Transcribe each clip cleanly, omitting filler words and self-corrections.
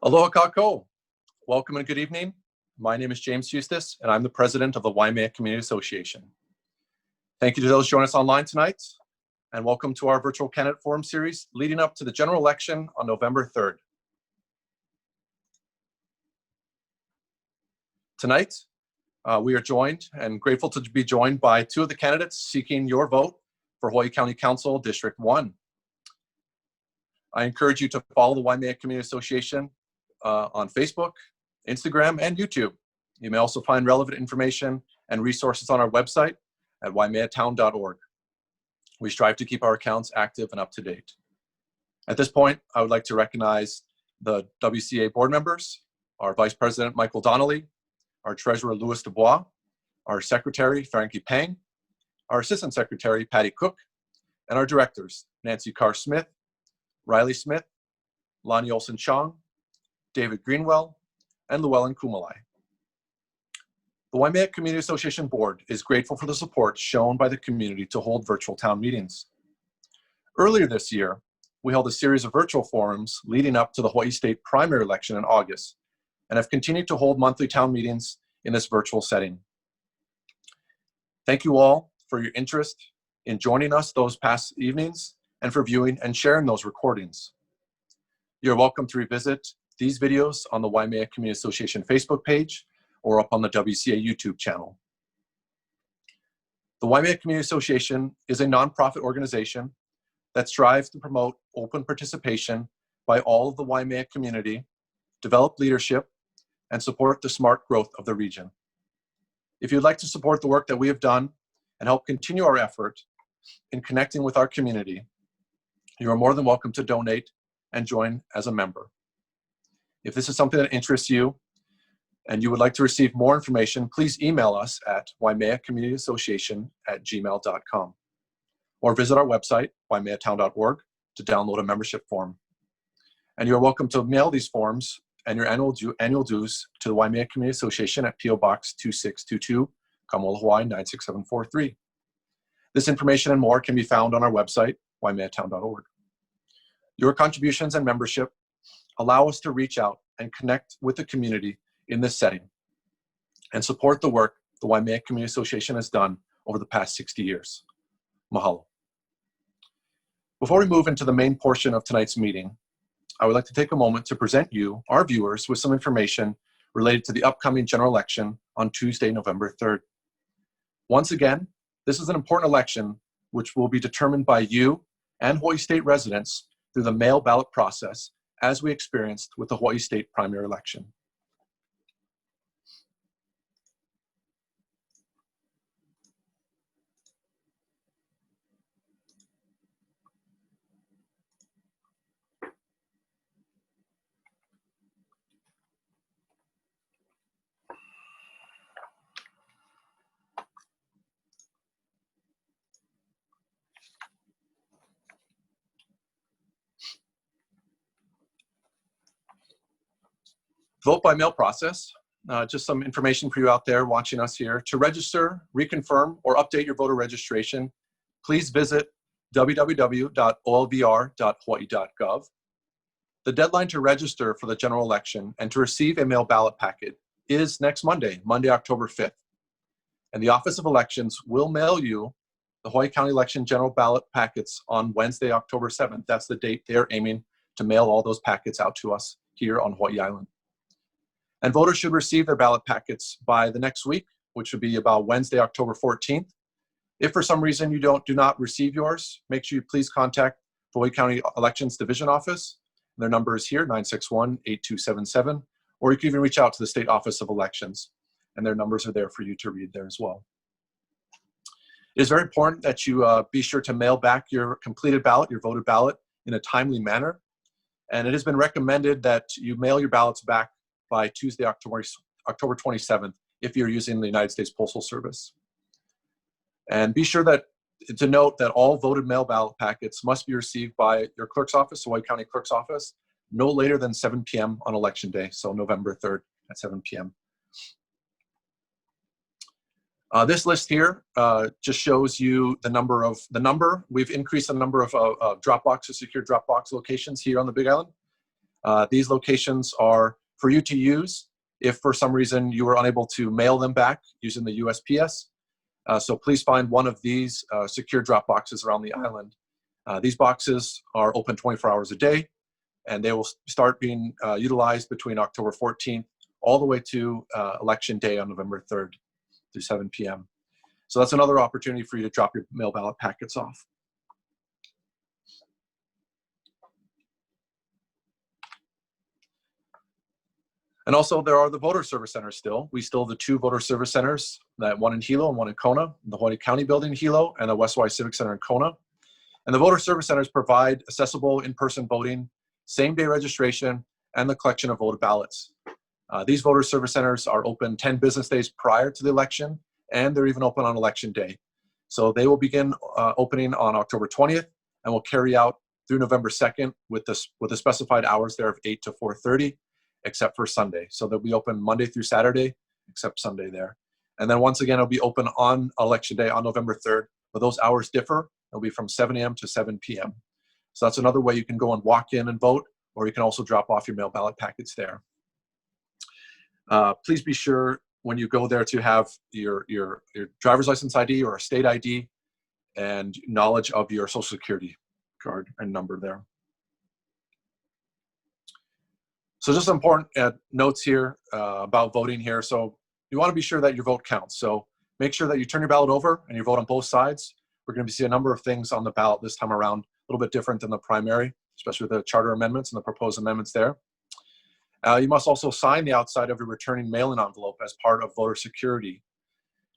Aloha kako. Welcome and good evening. My name is James Eustace, and I'm the president of the Waimea Community Association. Thank you to those joining us online tonight, and welcome to our virtual candidate forum series leading up to the general election on November 3rd. Tonight, we are joined and grateful to be joined by two of the candidates seeking your vote for Hawaii County Council District 1. I encourage you to follow the Waimea Community Association on Facebook, Instagram, and YouTube. You may also find relevant information and resources on our website at waimeatown.org. We strive to keep our accounts active and up to date. At this point, I would like to recognize the WCA board members, our Vice President, Michael Donnelly, our Treasurer, Louis Dubois, our Secretary, Frankie Pang, our Assistant Secretary, Patty Cook, and our directors, Nancy Carr-Smith, Riley Smith, Lonnie Olson-Chong, David Greenwell, and Llewellyn Kumalai. The Waimea Community Association Board is grateful for the support shown by the community to hold virtual town meetings. Earlier this year, we held a series of virtual forums leading up to the Hawaii State primary election in August, and have continued to hold monthly town meetings in this virtual setting. Thank you all for your interest in joining us those past evenings and for viewing and sharing those recordings. You're welcome to revisit these videos on the Waimea Community Association Facebook page or up on the WCA YouTube channel. The Waimea Community Association is a nonprofit organization that strives to promote open participation by all of the Waimea community, develop leadership, and support the smart growth of the region. If you'd like to support the work that we have done and help continue our effort in connecting with our community, you are more than welcome to donate and join as a member. If this is something that interests you and you would like to receive more information, please email us at waimeacommunityassociation@gmail.com or visit our website, waimeatown.org, to download a membership form. And you're welcome to mail these forms and your annual dues to the Waimea Community Association at P.O. Box 2622, Kamola, Hawaii 96743. This information and more can be found on our website, waimeatown.org. Your contributions and membership allow us to reach out and connect with the community in this setting and support the work the Waimea Community Association has done over the past 60 years. Mahalo. Before we move into the main portion of tonight's meeting, I would like to take a moment to present you, our viewers, with some information related to the upcoming general election on Tuesday, November 3rd. Once again, this is an important election which will be determined by you and Hawaii State residents through the mail ballot process, as we experienced with the Hawaii State primary election. Vote by mail process, just some information for you out there watching us here. To register, reconfirm, or update your voter registration, please visit www.olvr.hawaii.gov. The deadline to register for the general election and to receive a mail ballot packet is next Monday, October 5th. And the Office of Elections will mail you the Hawaii County Election general ballot packets on Wednesday, October 7th. That's the date they're aiming to mail all those packets out to us here on Hawaii Island. And voters should receive their ballot packets by the next week, which would be about Wednesday, October 14th. If for some reason you do not receive yours, make sure you please contact the Hawaii County Elections Division Office. Their number is here, 961-8277, or you can even reach out to the State Office of Elections, and their numbers are there for you to read there as well. It is very important that you be sure to mail back your completed ballot, your voted ballot, in a timely manner. And it has been recommended that you mail your ballots back by Tuesday, October 27th, if you're using the United States Postal Service. And be sure to note that all voted mail ballot packets must be received by your clerk's office, Hawaii County Clerk's Office, no later than 7 p.m. on Election Day, so November 3rd at 7 p.m. This list here just shows you the number. We've increased the number of drop boxes, secure drop box locations here on the Big Island. These locations are for you to use if for some reason you were unable to mail them back using the USPS. So please find one of these secure drop boxes around the island. These boxes are open 24 hours a day, and they will start being utilized between October 14th all the way to Election Day on November 3rd through 7 p.m. So that's another opportunity for you to drop your mail ballot packets off. And also there are the voter service centers still. We still have the 2 voter service centers, one in Hilo and one in Kona, the Hawaii County Building in Hilo and the West Hawaii Civic Center in Kona. And the voter service centers provide accessible in-person voting, same-day registration, and the collection of voted ballots. These voter service centers are open 10 business days prior to the election, and they're even open on Election Day. So they will begin opening on October 20th and will carry out through November 2nd with the specified hours there of 8 to 4:30, except for Sunday. So they'll be open Monday through Saturday, except Sunday there. And then once again, it'll be open on Election Day on November 3rd, but those hours differ. It'll be from 7 a.m. to 7 p.m. So that's another way you can go and walk in and vote, or you can also drop off your mail ballot packets there. Please be sure when you go there to have your driver's license ID or a state ID and knowledge of your Social Security card and number there. So just important notes here about voting here. So you want to be sure that your vote counts. So make sure that you turn your ballot over and you vote on both sides. We're going to see a number of things on the ballot this time around, a little bit different than the primary, especially the charter amendments and the proposed amendments there. You must also sign the outside of your returning mail-in envelope as part of voter security.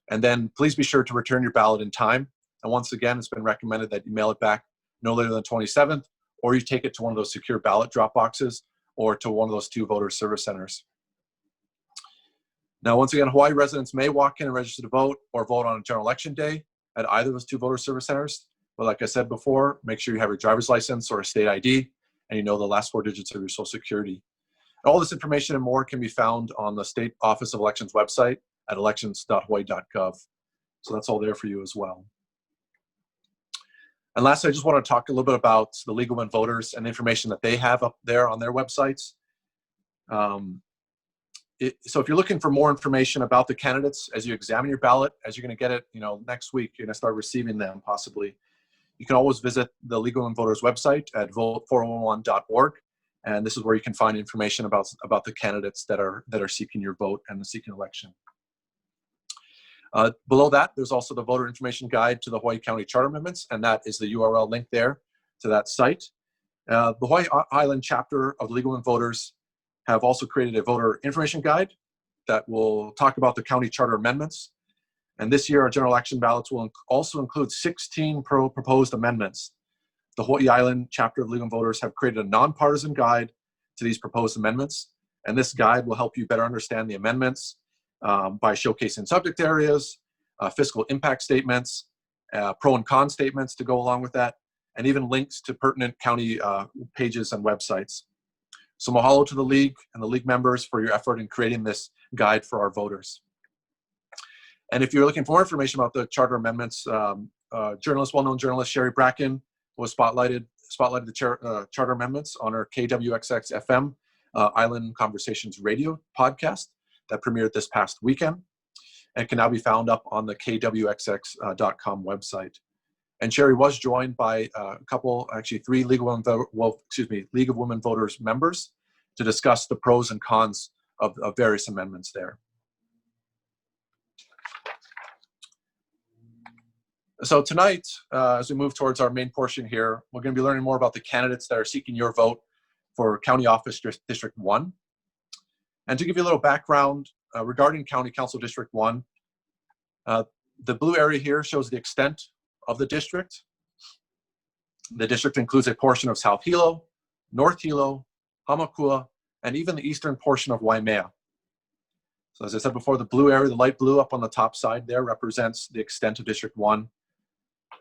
And then please be sure to return your ballot in time. And once again, it's been recommended that you mail it back no later than the 27th, or you take it to one of those secure ballot drop boxes or to one of those 2 voter service centers. Now, once again, Hawaii residents may walk in and register to vote or vote on a general election day at either of those 2 voter service centers. But like I said before, make sure you have your driver's license or a state ID and you know the last 4 digits of your Social Security. All this information and more can be found on the State Office of Elections website at elections.hawaii.gov. So that's all there for you as well. And lastly, I just want to talk a little bit about the League of Women Voters and the information that they have up there on their websites. So if you're looking for more information about the candidates as you examine your ballot, as you're going to get it, next week, you're going to start receiving them possibly. You can always visit the League of Women Voters website at vote411.org. And this is where you can find information about the candidates that are seeking your vote and the seeking election. Below that, there's also the voter information guide to the Hawaii County Charter Amendments, and that is the URL link there to that site. The Hawaii Island chapter of the League of Women Voters have also created a voter information guide that will talk about the county charter amendments. And this year, our general election ballots will also include 16 proposed amendments. The Hawaii Island chapter of League of Women Voters have created a nonpartisan guide to these proposed amendments. And this guide will help you better understand the amendments by showcasing subject areas, fiscal impact statements, pro and con statements to go along with that, and even links to pertinent county pages and websites. So mahalo to the League and the League members for your effort in creating this guide for our voters. And if you're looking for more information about the charter amendments, well-known journalist Sherry Bracken was spotlighted the charter amendments on her KWXX FM Island Conversations radio podcast that premiered this past weekend and can now be found up on the kwxx.com website. And Sherry was joined by three League of Women Voters members to discuss the pros and cons of various amendments there. So tonight, as we move towards our main portion here, we're going to be learning more about the candidates that are seeking your vote for County Office District 1. And to give you a little background regarding County Council District 1, the blue area here shows the extent of the district. The district includes a portion of South Hilo, North Hilo, Hamakua, and even the eastern portion of Waimea. So as I said before, the blue area, the light blue up on the top side there represents the extent of District 1.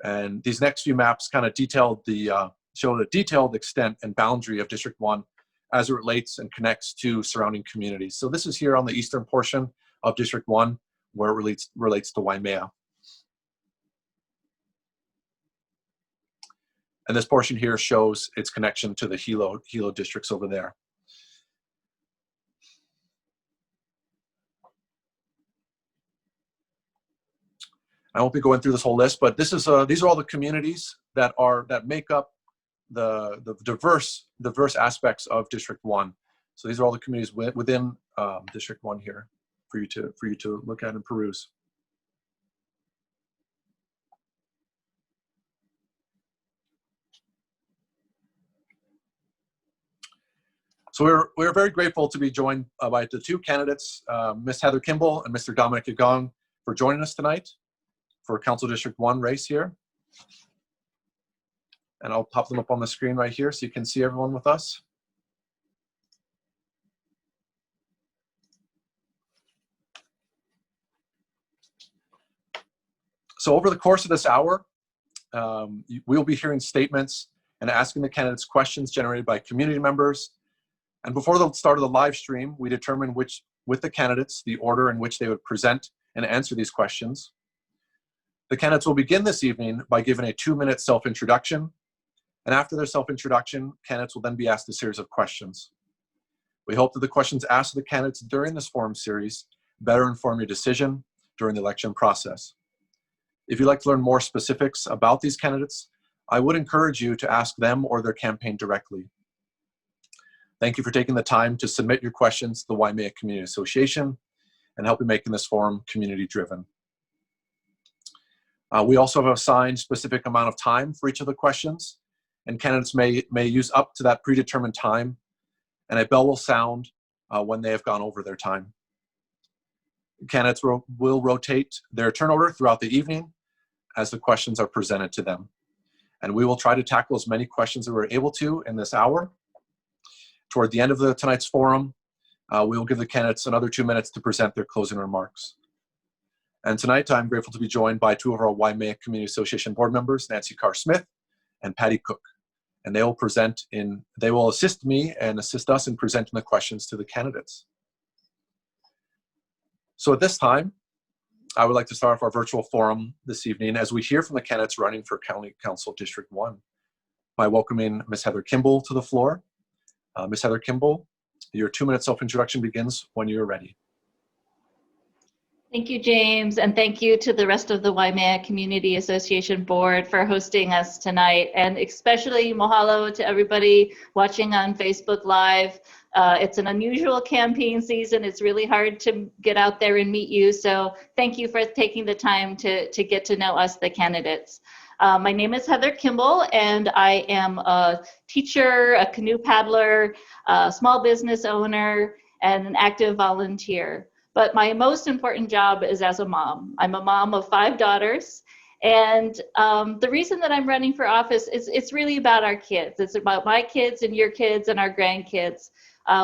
And these next few maps kind of show the detailed extent and boundary of District 1 as it relates and connects to surrounding communities. So this is here on the eastern portion of District 1 where it relates to Waimea. And this portion here shows its connection to the Hilo districts over there. I won't be going through this whole list, but these are all the communities that make up the diverse aspects of District 1. So these are all the communities within District 1 here for you to look at and peruse. So we're very grateful to be joined by the two candidates, Ms. Heather Kimball and Mr. Dominic Agong, for joining us tonight for Council District 1 race here. And I'll pop them up on the screen right here so you can see everyone with us. So over the course of this hour, we'll be hearing statements and asking the candidates questions generated by community members. And before the start of the live stream, we determined with the candidates, the order in which they would present and answer these questions. The candidates will begin this evening by giving a 2-minute self-introduction. And after their self-introduction, candidates will then be asked a series of questions. We hope that the questions asked of the candidates during this forum series better inform your decision during the election process. If you'd like to learn more specifics about these candidates, I would encourage you to ask them or their campaign directly. Thank you for taking the time to submit your questions to the Waimea Community Association and helping making this forum community-driven. We also have assigned specific amount of time for each of the questions, and candidates may use up to that predetermined time, and a bell will sound when they have gone over their time. Candidates will rotate their turn order throughout the evening as the questions are presented to them. And we will try to tackle as many questions as we're able to in this hour. Toward the end of tonight's forum, we will give the candidates another 2 minutes to present their closing remarks. And tonight, I'm grateful to be joined by two of our Waimea Community Association board members, Nancy Carr-Smith and Patty Cook. And they will assist me and assist us in presenting the questions to the candidates. So at this time, I would like to start off our virtual forum this evening as we hear from the candidates running for County Council District 1 by welcoming Ms. Heather Kimball to the floor. Ms. Heather Kimball, your 2-minute self-introduction begins when you're ready. Thank you, James, and thank you to the rest of the Waimea Community Association board for hosting us tonight, and especially mahalo to everybody watching on Facebook Live. It's an unusual campaign season. It's really hard to get out there and meet you, so thank you for taking the time to get to know us, the candidates. My name is Heather Kimball, and I am a teacher, a canoe paddler, a small business owner, and an active volunteer. But my most important job is as a mom. I'm a mom of 5 daughters, and the reason that I'm running for office is it's really about our kids. It's about my kids and your kids and our grandkids.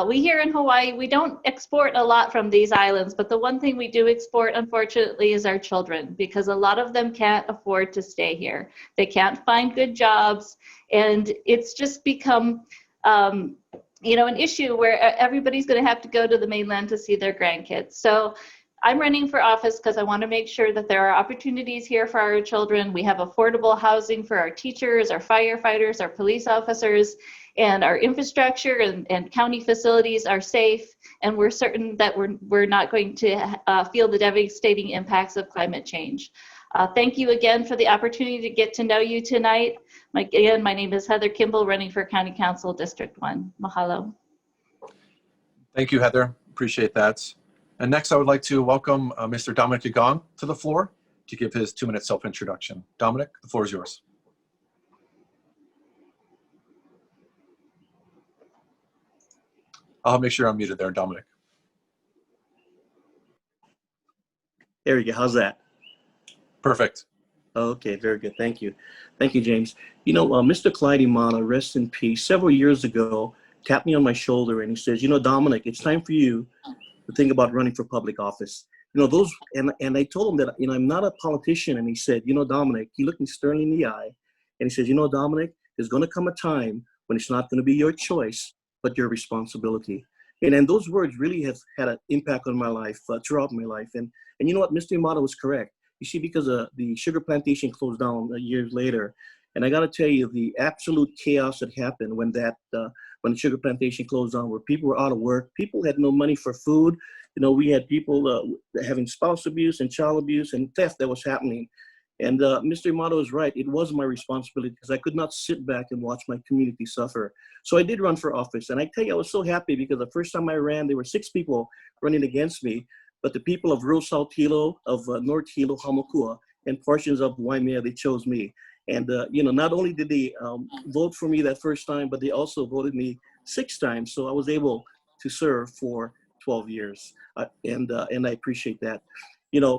We here in Hawaii, we don't export a lot from these islands, but the one thing we do export, unfortunately, is our children, because a lot of them can't afford to stay here. They can't find good jobs, and it's just become an issue where everybody's going to have to go to the mainland to see their grandkids. So I'm running for office because I want to make sure that there are opportunities here for our children. We have affordable housing for our teachers, our firefighters, our police officers, and our infrastructure and county facilities are safe. And we're certain that we're not going to feel the devastating impacts of climate change. Thank you again for the opportunity to get to know you tonight. Again, my name is Heather Kimball, running for County Council District 1. Mahalo. Thank you, Heather. Appreciate that. And next, I would like to welcome Mr. Dominic Agong to the floor to give his 2-minute self-introduction. Dominic, the floor is yours. I'll make sure I'm muted there, Dominic. There we go. How's that? Perfect. Okay, very good. Thank you. Thank you, James. You know, Mr. Clyde Imana, rest in peace, several years ago, tapped me on my shoulder and he says, you know, Dominic, it's time for you to think about running for public office. You know, those, and I told him that, you know, I'm not a politician. And he said, you know, Dominic, he looked me sternly in the eye and he says, you know, Dominic, there's going to come a time when it's not going to be your choice, but your responsibility. And those words really have had an impact on my life, throughout my life. And you know what, Mr. Imada was correct. You see, because the sugar plantation closed down years later, and I got to tell you, the absolute chaos that happened when the sugar plantation closed down, where people were out of work, people had no money for food, we had people having spouse abuse and child abuse and theft that was happening. And Mr. Amato is right. It was my responsibility because I could not sit back and watch my community suffer. So I did run for office. And I tell you, I was so happy because the first time I ran, there were 6 people running against me. But the people of rural South Hilo, of North Hilo, Hamakua, and portions of Waimea, they chose me. And, not only did they vote for me that first time, but they also voted me 6 times. So I was able to serve for 12 years. And I appreciate that.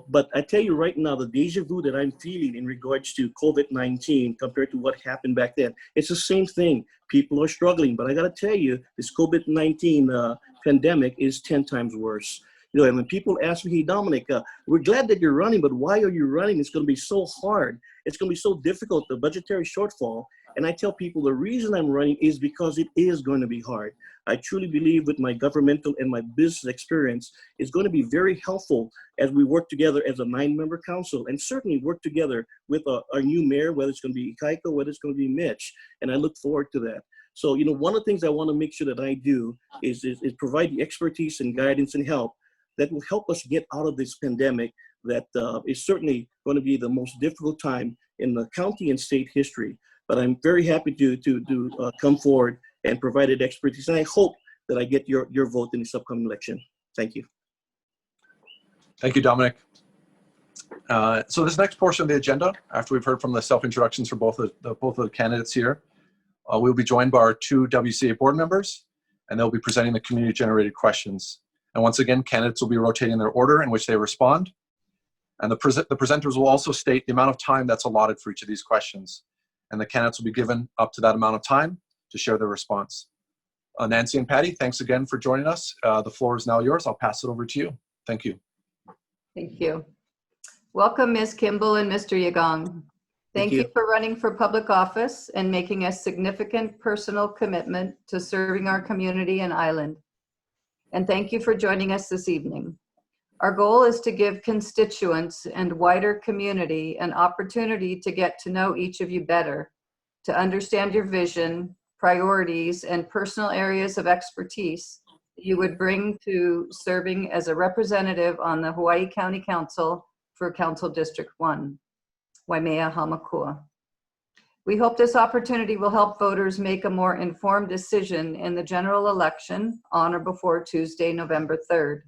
But I tell you right now, the deja vu that I'm feeling in regards to COVID-19 compared to what happened back then, it's the same thing. People are struggling, but I got to tell you, this COVID-19 pandemic is 10 times worse. And when people ask me, hey, Dominic, we're glad that you're running, but why are you running? It's going to be so hard. It's going to be so difficult, the budgetary shortfall. And I tell people the reason I'm running is because it is going to be hard. I truly believe with my governmental and my business experience, it's going to be very helpful as we work together as a 9-member council, and certainly work together with our new mayor, whether it's going to be Ikaiko, whether it's going to be Mitch. And I look forward to that. So, one of the things I want to make sure that I do is provide the expertise and guidance and help that will help us get out of this pandemic that is certainly going to be the most difficult time in the county and state history. But I'm very happy to come forward and provide that expertise. And I hope that I get your vote in this upcoming election. Thank you. Thank you, Dominic. So this next portion of the agenda, after we've heard from the self-introductions for both of the candidates here, we'll be joined by our 2 WCA board members, and they'll be presenting the community-generated questions. And once again, candidates will be rotating their order in which they respond. And the presenters will also state the amount of time that's allotted for each of these questions. And the candidates will be given up to that amount of time to share their response. Nancy and Patty, thanks again for joining us. The floor is now yours. I'll pass it over to you. Thank you. Thank you. Welcome, Ms. Kimball and Mr. Yagong. Thank you for running for public office and making a significant personal commitment to serving our community and island. And thank you for joining us this evening. Our goal is to give constituents and wider community an opportunity to get to know each of you better, to understand your vision, priorities, and personal areas of expertise that you would bring to serving as a representative on the Hawaii County Council for Council District 1, Waimea Hamakua. We hope this opportunity will help voters make a more informed decision in the general election on or before Tuesday, November 3rd.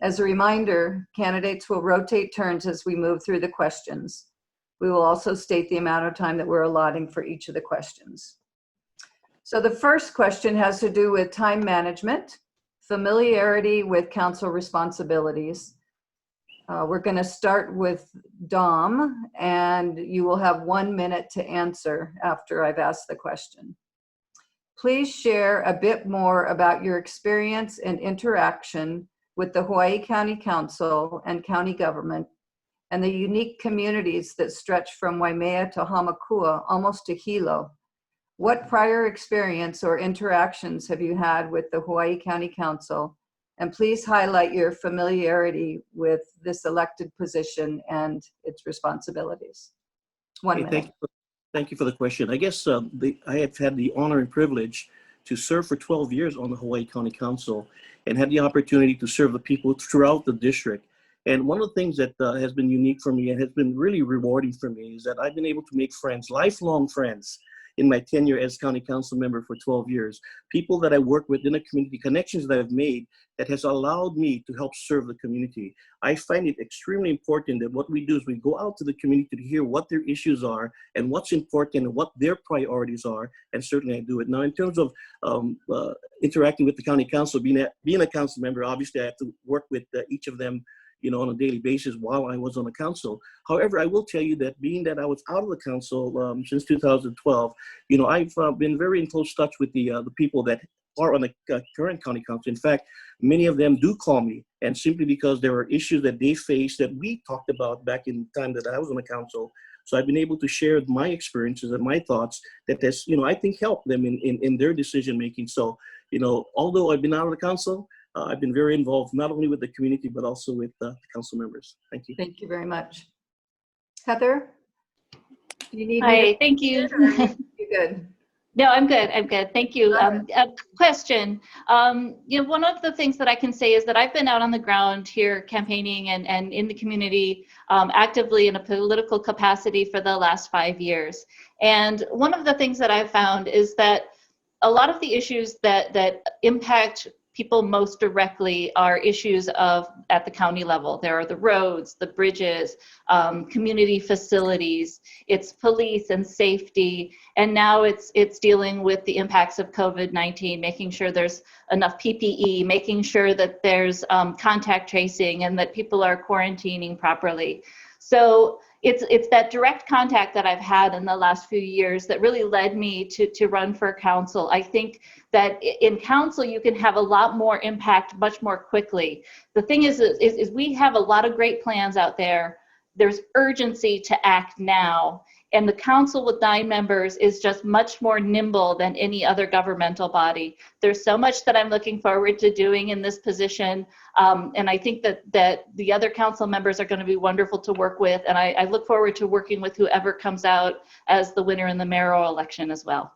As a reminder, candidates will rotate turns as we move through the questions. We will also state the amount of time that we're allotting for each of the questions. So the first question has to do with time management, familiarity with council responsibilities. We're going to start with Dom, and you will have 1 minute to answer after I've asked the question. Please share a bit more about your experience and interaction with the Hawaii County Council and county government and the unique communities that stretch from Waimea to Hamakua, almost to Hilo. What prior experience or interactions have you had with the Hawaii County Council? And please highlight your familiarity with this elected position and its responsibilities. 1 minute. Thank you for the question. I guess I have had the honor and privilege to serve for 12 years on the Hawaii County Council and had the opportunity to serve the people throughout the district. And one of the things that has been unique for me and has been really rewarding for me is that I've been able to make friends, lifelong friends, in my tenure as county council member for 12 years. People that I work with in the community, connections that I've made that has allowed me to help serve the community. I find it extremely important that what we do is we go out to the community to hear what their issues are and what's important and what their priorities are, and certainly I do it. Now, in terms of interacting with the county council, being a council member, obviously I have to work with each of them on a daily basis while I was on the council. However, I will tell you that being that I was out of the council since 2012, I've been very in close touch with the people that are on the current county council. In fact, many of them do call me, and simply because there are issues that they face that we talked about back in the time that I was on the council. So I've been able to share my experiences and my thoughts that has, I think helped them in their decision making. So, although I've been out of the council, I've been very involved, not only with the community, but also with the council members. Thank you. Thank you very much. Heather, you need Hi, thank you. you good? No, I'm good. I'm good. Thank you. A question. One of the things that I can say is that I've been out on the ground here campaigning and in the community actively in a political capacity for the last 5 years. And one of the things that I've found is that a lot of the issues that impact people most directly are issues at the county level. There are the roads, the bridges, community facilities, it's police and safety, and now it's dealing with the impacts of COVID-19, making sure there's enough PPE, making sure that there's contact tracing and that people are quarantining properly. So it's that direct contact that I've had in the last few years that really led me to run for council. I think that in council, you can have a lot more impact much more quickly. The thing is we have a lot of great plans out there. There's urgency to act now. And the council with 9 members is just much more nimble than any other governmental body. There's so much that I'm looking forward to doing in this position. And I think that the other council members are going to be wonderful to work with. And I look forward to working with whoever comes out as the winner in the mayoral election as well.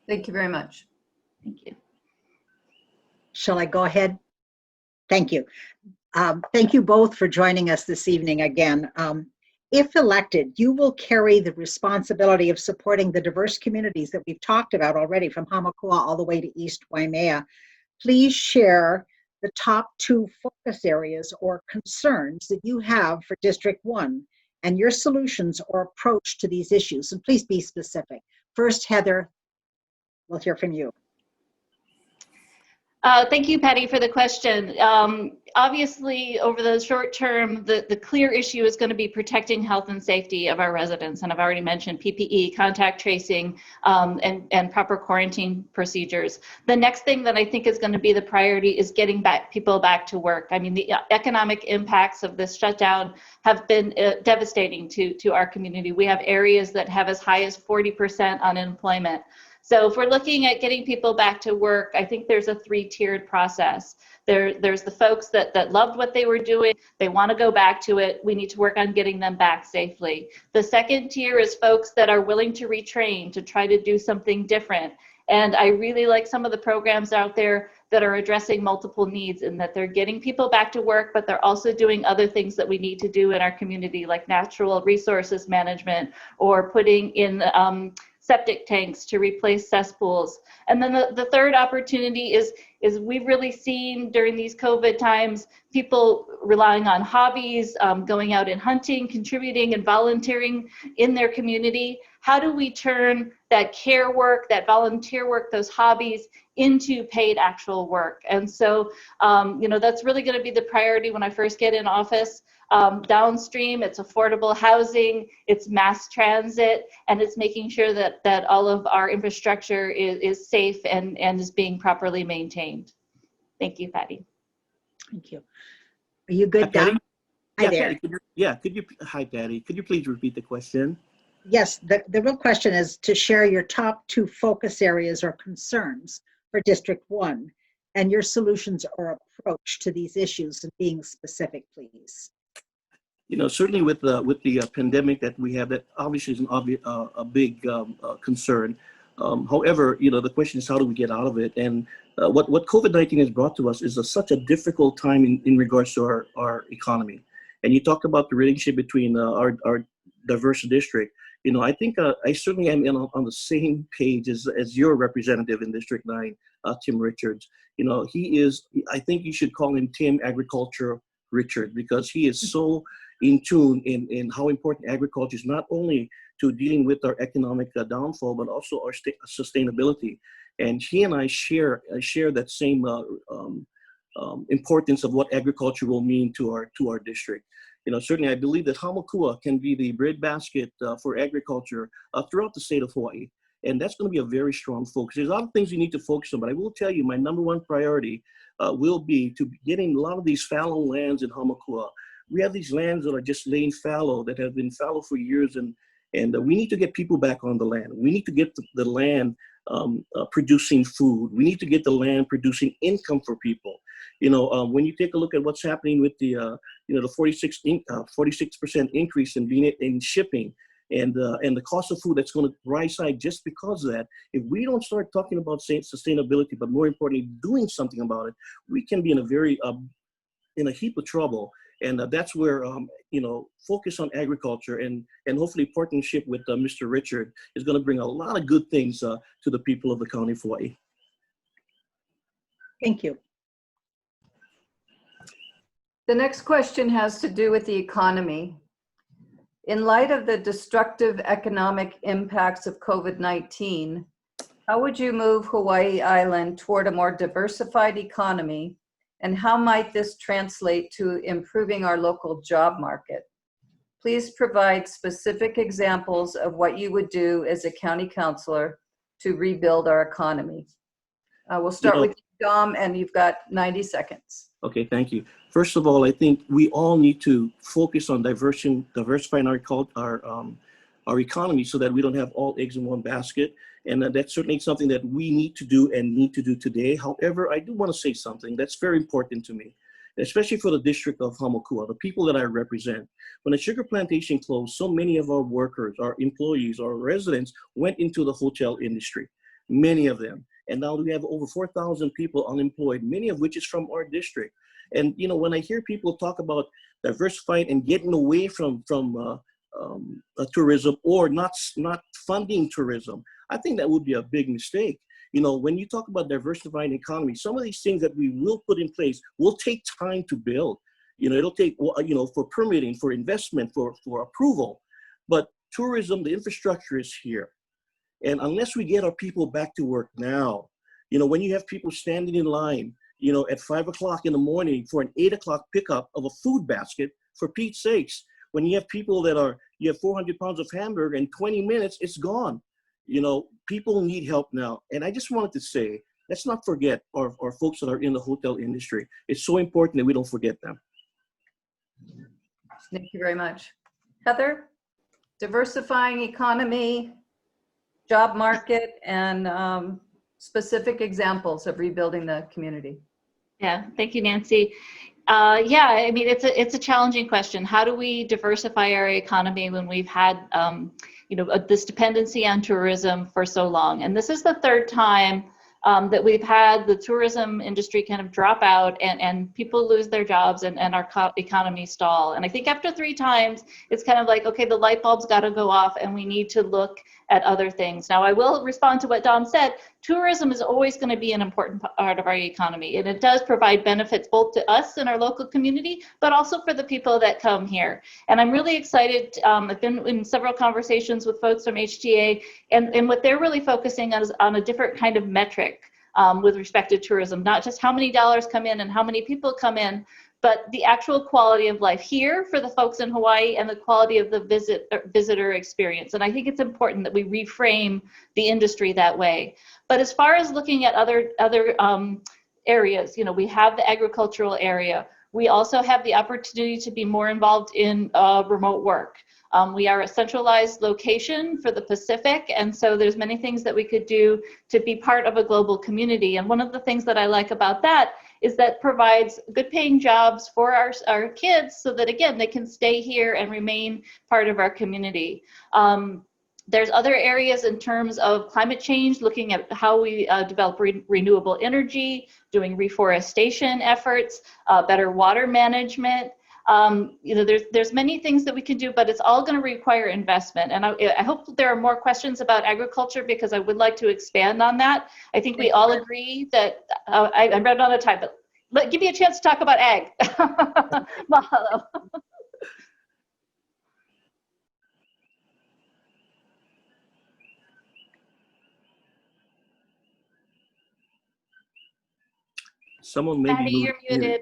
Thank you very much. Thank you. Shall I go ahead? Thank you. Thank you both for joining us this evening again. If elected, you will carry the responsibility of supporting the diverse communities that we've talked about already, from Hamakua all the way to East Waimea. Please share the top 2 focus areas or concerns that you have for District 1 and your solutions or approach to these issues. And please be specific. First, Heather, we'll hear from you. Thank you, Patty, for the question. Obviously, over the short term, the clear issue is going to be protecting health and safety of our residents. And I've already mentioned PPE, contact tracing, and proper quarantine procedures. The next thing that I think is going to be the priority is getting people back to work. I mean, the economic impacts of this shutdown have been devastating to our community. We have areas that have as high as 40% unemployment. So if we're looking at getting people back to work, I think there's a 3-tiered process. There's the folks that loved what they were doing, they want to go back to it, we need to work on getting them back safely. The second tier is folks that are willing to retrain, to try to do something different. And I really like some of the programs out there that are addressing multiple needs, and that they're getting people back to work, but they're also doing other things that we need to do in our community, like natural resources management, or putting in septic tanks to replace cesspools. And then the third opportunity is we've really seen during these COVID times, people relying on hobbies, going out and hunting, contributing and volunteering in their community. How do we turn that care work, that volunteer work, those hobbies into paid actual work? And so, that's really going to be the priority when I first get in office. Downstream, it's affordable housing, it's mass transit, and it's making sure that all of our infrastructure is safe and is being properly maintained. Thank you, Patty. Thank you. Are you good, Don? Hi there. Patty, hi, Patty. Could you please repeat the question? Yes, the real question is to share your top 2 focus areas or concerns for District 1 and your solutions or approach to these issues, and being specific, please. Certainly with the pandemic that we have, that obviously is a big concern. However, the question is, how do we get out of it? And what COVID-19 has brought to us is such a difficult time in regards to our economy. And you talked about the relationship between our diverse district. I think I certainly am on the same page as your representative in District 9, Tim Richards. He is, I think you should call him Tim Agriculture Richard, because he is so in tune in how important agriculture is, not only to dealing with our economic downfall, but also our sustainability. And he and I share that same importance of what agriculture will mean to our district. Certainly I believe that Hamakua can be the breadbasket for agriculture throughout the state of Hawaii. And that's going to be a very strong focus. There's a lot of things you need to focus on, but I will tell you my number 1 priority will be to getting a lot of these fallow lands in Hamakua. We have these lands that are just laying fallow, that have been fallow for years, and we need to get people back on the land. We need to get the land producing food. We need to get the land producing income for people. When you take a look at what's happening with the 46% increase in shipping, and the cost of food that's going to rise high just because of that. If we don't start talking about sustainability, but more importantly, doing something about it, we can be in a very in a heap of trouble. And that's where, focus on agriculture and hopefully partnership with Mr. Richard is going to bring a lot of good things to the people of the County of Hawaii. Thank you. The next question has to do with the economy. In light of the destructive economic impacts of COVID-19, how would you move Hawaii Island toward a more diversified economy, and how might this translate to improving our local job market? Please provide specific examples of what you would do as a county councilor to rebuild our economy. We'll start with you, Dom, and you've got 90 seconds. Okay, thank you. First of all, I think we all need to focus on diversifying our economy so that we don't have all eggs in one basket. And that's certainly something that we need to do and need to do today. However, I do want to say something that's very important to me, especially for the district of Hamakua, the people that I represent. When the sugar plantation closed, so many of our workers, our employees, our residents went into the hotel industry, many of them. And now we have over 4,000 people unemployed, many of which is from our district. And when I hear people talk about diversifying and getting away from tourism or not funding tourism, I think that would be a big mistake. When you talk about diversifying the economy, some of these things that we will put in place will take time to build. It'll take, for permitting, for investment, for approval. But tourism, the infrastructure is here. And unless we get our people back to work now, when you have people standing in line, at 5 o'clock in the morning for an 8 o'clock pickup of a food basket, for Pete's sakes, when you have people you have 400 pounds of hamburger in 20 minutes, it's gone. People need help now. And I just wanted to say, let's not forget our folks that are in the hotel industry. It's so important that we don't forget them. Thank you very much. Heather, diversifying economy, job market, and specific examples of rebuilding the community. Yeah, thank you, Nancy. I mean, it's a challenging question. How do we diversify our economy when we've had, this dependency on tourism for so long? And this is the third time that we've had the tourism industry kind of drop out and people lose their jobs and our economy stall. And I think after 3 times, it's kind of like, okay, the light bulb's got to go off and we need to look at other things. Now, I will respond to what Dom said. Tourism is always going to be an important part of our economy, and it does provide benefits both to us and our local community, but also for the people that come here. And I'm really excited. I've been in several conversations with folks from HTA, and what they're really focusing on is on a different kind of metric with respect to tourism, not just how many dollars come in and how many people come in, but the actual quality of life here for the folks in Hawaii and the quality of the visitor experience. And I think it's important that we reframe the industry that way. But as far as looking at other areas, we have the agricultural area. We also have the opportunity to be more involved in remote work. We are a centralized location for the Pacific, and so there's many things that we could do to be part of a global community. And one of the things that I like about that is that provides good paying jobs for our kids so that, again, they can stay here and remain part of our community. There's other areas in terms of climate change, looking at how we develop renewable energy, doing reforestation efforts, better water management. There's many things that we can do, but it's all going to require investment. And I hope that there are more questions about agriculture, because I would like to expand on that. I think we all agree that I read on a time, but give me a chance to talk about ag. Mahalo. Someone may Patty, be you're muted.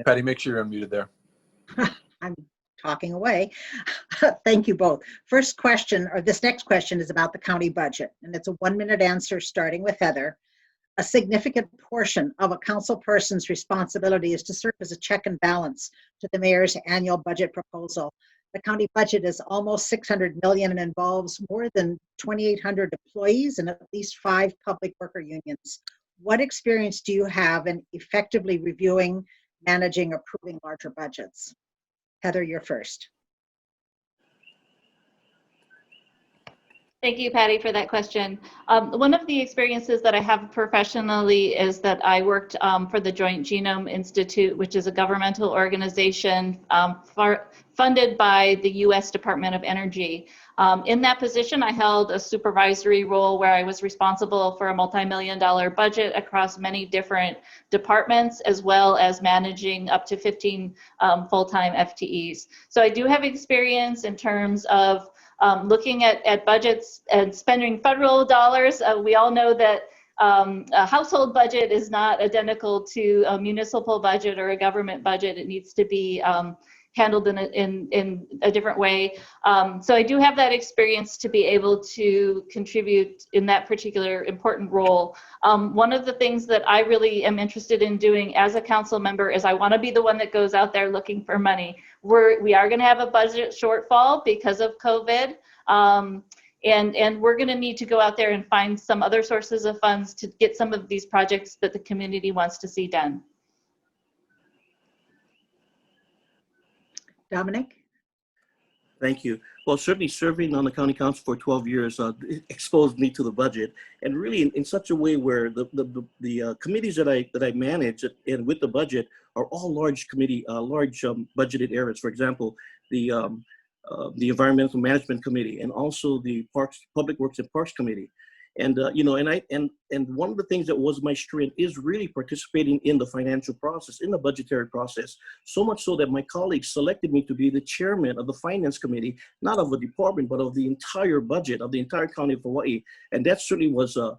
Patty, make sure you're unmuted there. I'm talking away. Thank you both. First question, or this next question, is about the county budget, and it's a 1-minute answer starting with Heather. A significant portion of a council person's responsibility is to serve as a check and balance to the mayor's annual budget proposal. The county budget is almost $600 million and involves more than 2,800 employees and at least 5 public worker unions. What experience do you have in effectively reviewing, managing, approving larger budgets? Heather, you're first. Thank you, Patty, for that question. One of the experiences that I have professionally is that I worked for the Joint Genome Institute, which is a governmental organization funded by the U.S. Department of Energy. In that position, I held a supervisory role where I was responsible for a multi-million-dollar budget across many different departments, as well as managing up to 15 full-time FTEs. So I do have experience in terms of looking at budgets and spending federal dollars. We all know that a household budget is not identical to a municipal budget or a government budget. It needs to be handled in a different way. So I do have that experience to be able to contribute in that particular important role. One of the things that I really am interested in doing as a council member is I want to be the one that goes out there looking for money. We are going to have a budget shortfall because of COVID. And we're going to need to go out there and find some other sources of funds to get some of these projects that the community wants to see done. Dominic? Thank you. Well, certainly serving on the county council for 12 years exposed me to the budget, and really in such a way where the committees that I manage and with the budget are all large budgeted areas. For example, the Environmental Management Committee, and also the Public Works and Parks Committee. And and one of the things that was my strength is really participating in the financial process, in the budgetary process, so much so that my colleagues selected me to be the chairman of the Finance Committee, not of a department, but of the entire budget of the entire county of Hawaii. And that certainly was a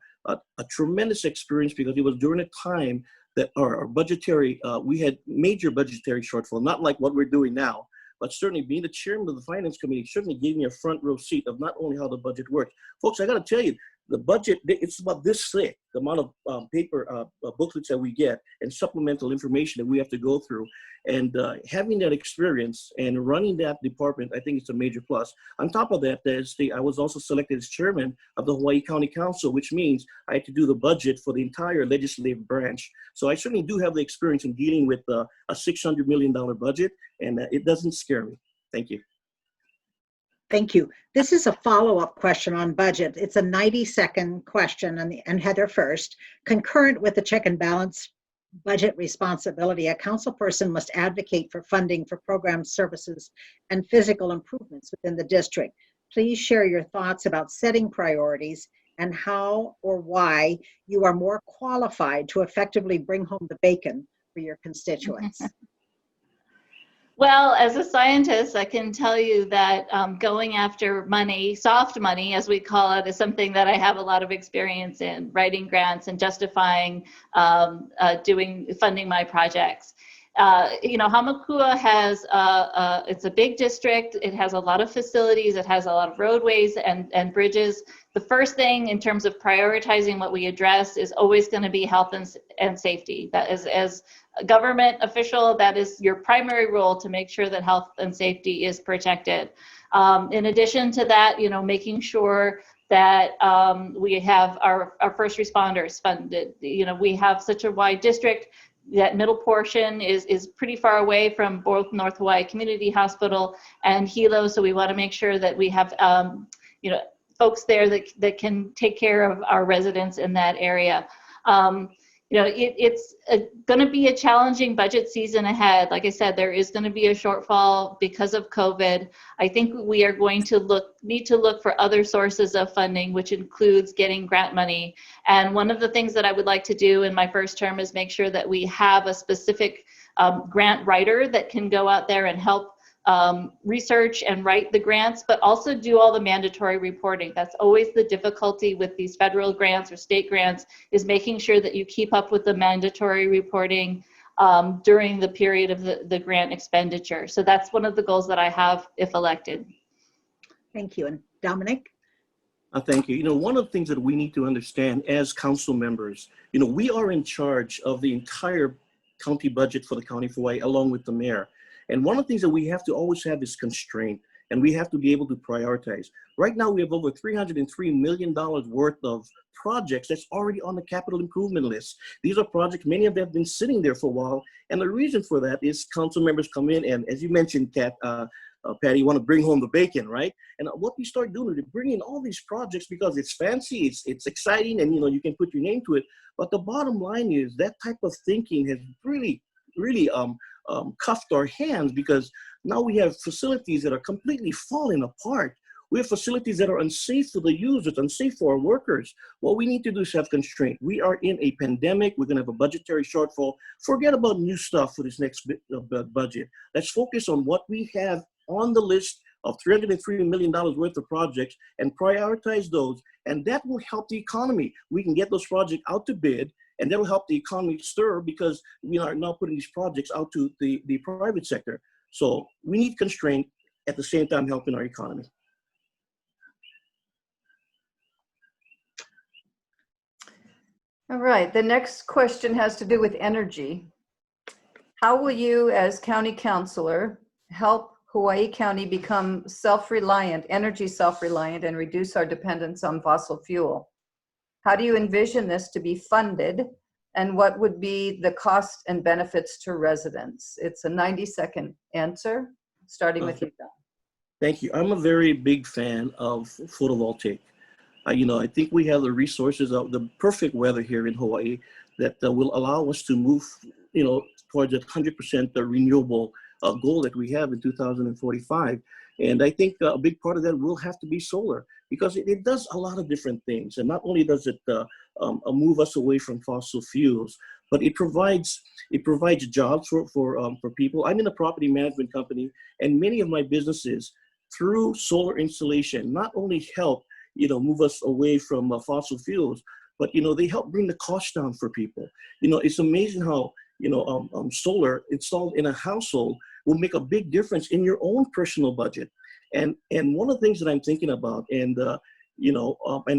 tremendous experience, because it was during a time that our budgetary, we had major budgetary shortfall, not like what we're doing now. But certainly being the chairman of the Finance Committee certainly gave me a front row seat of not only how the budget works. Folks, I got to tell you, the budget, it's about this thick, the amount of paper booklets that we get and supplemental information that we have to go through. And having that experience and running that department, I think it's a major plus. On top of that, I was also selected as chairman of the Hawaii County Council, which means I had to do the budget for the entire legislative branch. So I certainly do have the experience in dealing with a $600 million budget, and it doesn't scare me. Thank you. Thank you. This is a follow-up question on budget. It's a 90-second question, and Heather first. Concurrent with the check and balance budget responsibility, a council person must advocate for funding for programs, services, and physical improvements within the district. Please share your thoughts about setting priorities and how or why you are more qualified to effectively bring home the bacon for your constituents. Well, as a scientist, I can tell you that going after money, soft money, as we call it, is something that I have a lot of experience in, writing grants and justifying funding my projects. Hamakua has, it's a big district. It has a lot of facilities. It has a lot of roadways and bridges. The first thing in terms of prioritizing what we address is always going to be health and safety. That is, as a government official, that is your primary role, to make sure that health and safety is protected. In addition to that, making sure that we have our first responders funded. We have such a wide district. That middle portion is pretty far away from both North Hawaii Community Hospital and Hilo, so we want to make sure that we have folks there that can take care of our residents in that area. It's going to be a challenging budget season ahead. Like I said, there is going to be a shortfall because of COVID. I think we are going to need to look for other sources of funding, which includes getting grant money. And one of the things that I would like to do in my first term is make sure that we have a specific grant writer that can go out there and help research and write the grants, but also do all the mandatory reporting. That's always the difficulty with these federal grants or state grants, is making sure that you keep up with the mandatory reporting during the period of the grant expenditure. So that's one of the goals that I have if elected. Thank you. And Dominic? Thank you. One of the things that we need to understand as council members, we are in charge of the entire county budget for the county of Hawaii, along with the mayor. And one of the things that we have to always have is constraint, and we have to be able to prioritize. Right now, we have over $303 million worth of projects that's already on the capital improvement list. These are projects, many of them have been sitting there for a while. And the reason for that is council members come in and, as you mentioned, Kat, Patty, you want to bring home the bacon, right? And what we start doing is bringing all these projects because it's fancy, it's exciting, and you can put your name to it. But the bottom line is that type of thinking has really cuffed our hands, because now we have facilities that are completely falling apart. We have facilities that are unsafe for the users, unsafe for our workers. What we need to do is have constraint. We are in a pandemic. We're going to have a budgetary shortfall. Forget about new stuff for this next budget. Let's focus on what we have on the list of $303 million worth of projects and prioritize those. And that will help the economy. We can get those projects out to bid, and that will help the economy stir, because we are now putting these projects out to the private sector. So we need constraint at the same time helping our economy. All right, the next question has to do with energy. How will you, as county councilor, help Hawaii County become self-reliant, energy self-reliant, and reduce our dependence on fossil fuel? How do you envision this to be funded, and what would be the cost and benefits to residents? It's a 90-second answer, starting with you, John. Thank you. I'm a very big fan of photovoltaic. I think we have the resources of the perfect weather here in Hawaii that will allow us to move, towards that 100% renewable goal that we have in 2045. And I think a big part of that will have to be solar, because it does a lot of different things. And not only does it move us away from fossil fuels, but it provides jobs for people. I'm in a property management company, and many of my businesses, through solar installation, not only help move us away from fossil fuels, but they help bring the cost down for people. It's amazing how solar installed in a household will make a big difference in your own personal budget. And one of the things that I'm thinking about, and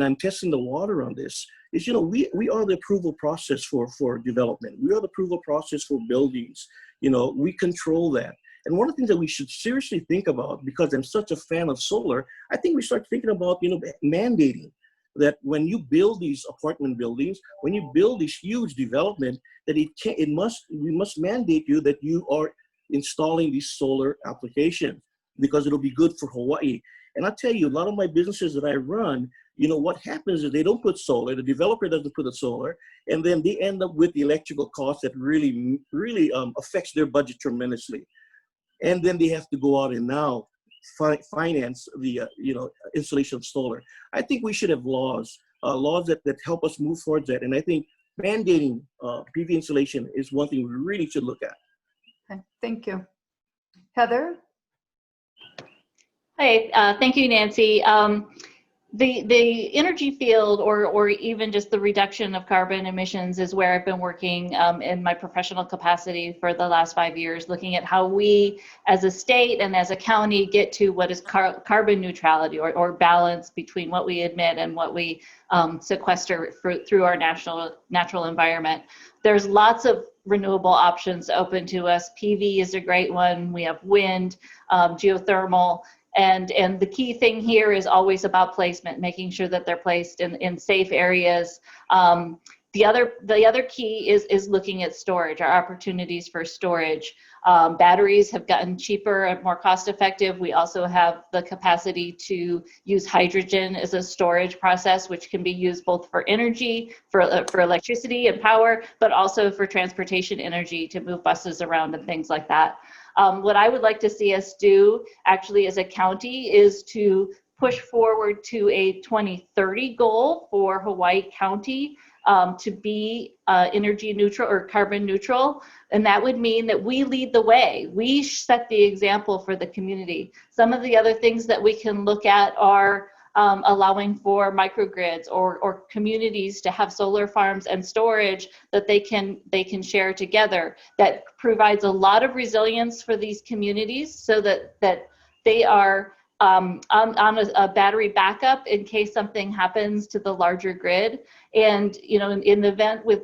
I'm testing the water on this, is we are the approval process for development. We are the approval process for buildings. We control that. And one of the things that we should seriously think about, because I'm such a fan of solar, I think we start thinking about mandating that when you build these apartment buildings, when you build these huge development, that we must mandate you that you are installing these solar applications, because it'll be good for Hawaii. And I tell you, a lot of my businesses that I run, what happens is they don't put solar, the developer doesn't put the solar, and then they end up with the electrical cost that really affects their budget tremendously. And then they have to go out and now finance the installation of solar. I think we should have laws that help us move towards that. And I think mandating PV installation is one thing we really should look at. Okay, thank you. Heather? Hi, thank you, Nancy. The energy field, or even just the reduction of carbon emissions, is where I've been working in my professional capacity for the last 5 years, looking at how we as a state and as a county get to what is carbon neutrality, or balance between what we emit and what we sequester through our natural environment. There's lots of renewable options open to us. PV is a great one. We have wind, geothermal. And the key thing here is always about placement, making sure that they're placed in safe areas. The other key is looking at storage, our opportunities for storage. Batteries have gotten cheaper and more cost effective. We also have the capacity to use hydrogen as a storage process, which can be used both for energy, for electricity and power, but also for transportation energy to move buses around and things like that. What I would like to see us do actually as a county is to push forward to a 2030 goal for Hawaii County to be energy neutral or carbon neutral. And that would mean that we lead the way. We set the example for the community. Some of the other things that we can look at are allowing for microgrids or communities to have solar farms and storage that they can share together. That provides a lot of resilience for these communities, so that they are on a battery backup in case something happens to the larger grid. And in the event with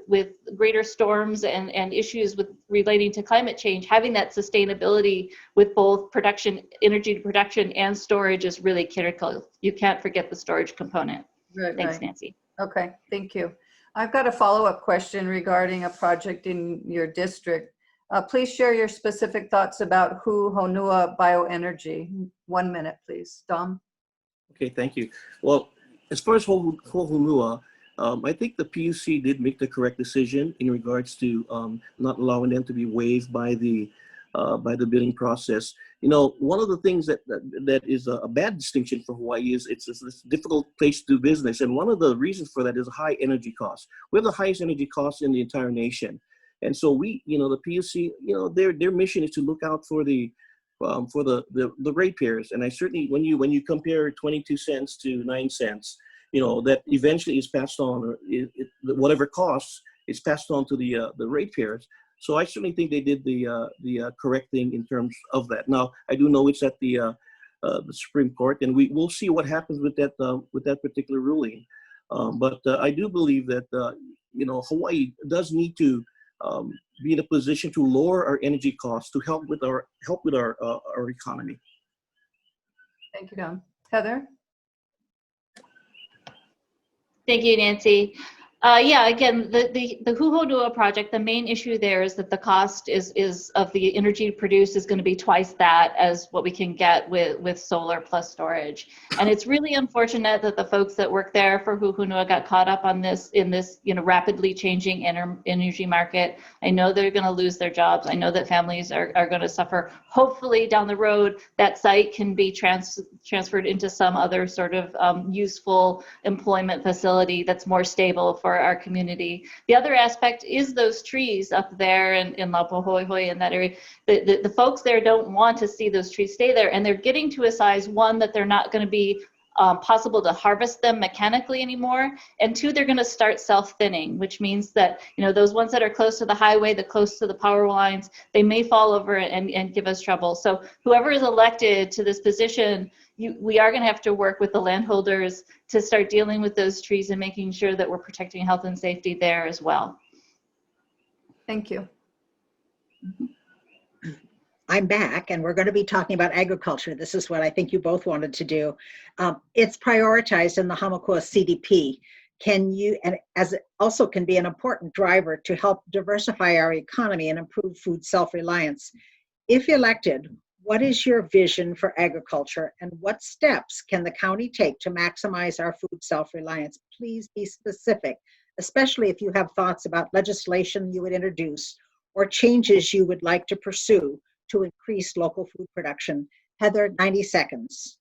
greater storms and issues relating to climate change, having that sustainability with both energy production and storage is really critical. You can't forget the storage component. Right, Thanks, right. Nancy. Okay, thank you. I've got a follow-up question regarding a project in your district. Please share your specific thoughts about Hu Honua Bioenergy. 1 minute, please. Dom? Okay, thank you. Well, as far as Honua, I think the PUC did make the correct decision in regards to not allowing them to be waived by the bidding process. You know, one of the things that is a bad distinction for Hawaii is it's a difficult place to do business, and one of the reasons for that is high energy costs. We have the highest energy costs in the entire nation, and so we, you know, the PUC, you know, their mission is to look out for the ratepayers. And I certainly, when you compare 22 cents to 9 cents, you know, that eventually is passed on, or whatever costs is passed on to the ratepayers. So I certainly think they did the correct thing in terms of that. Now, I do know it's at the Supreme Court, and we'll see what happens with that particular ruling. But I do believe that you know, Hawaii does need to be in a position to lower our energy costs to help with our economy. Thank you, Dom. Heather? Thank you, Nancy. Yeah, again, the Hu Honua project, the main issue there is that the cost is of the energy produced is going to be twice that as what we can get with solar plus storage. And it's really unfortunate that the folks that work there for Hu Honua got caught up on this in this, you know, rapidly changing energy market. I know they're going to lose their jobs. I know that families are going to suffer. Hopefully down the road, that site can be transferred into some other sort of useful employment facility that's more stable for our community. The other aspect is those trees up there in Laupohoihoi in that area. The folks there don't want to see those trees stay there, and they're getting to a size, one, that they're not going to be possible to harvest them mechanically anymore, and two, they're going to start self-thinning, which means that, you know, those ones that are close to the highway, the close to the power lines, they may fall over and give us trouble. So whoever is elected to this position, we are going to have to work with the landholders to start dealing with those trees and making sure that we're protecting health and safety there as well. Thank you. I'm back, and we're going to be talking about agriculture. This is what I think you both wanted to do. It's prioritized in the Hamakua CDP. Can you, and as it also can be an important driver to help diversify our economy and improve food self-reliance. If elected, what is your vision for agriculture, and what steps can the county take to maximize our food self-reliance? Please be specific, especially if you have thoughts about legislation you would introduce or changes you would like to pursue to increase local food production. Heather, 90 seconds.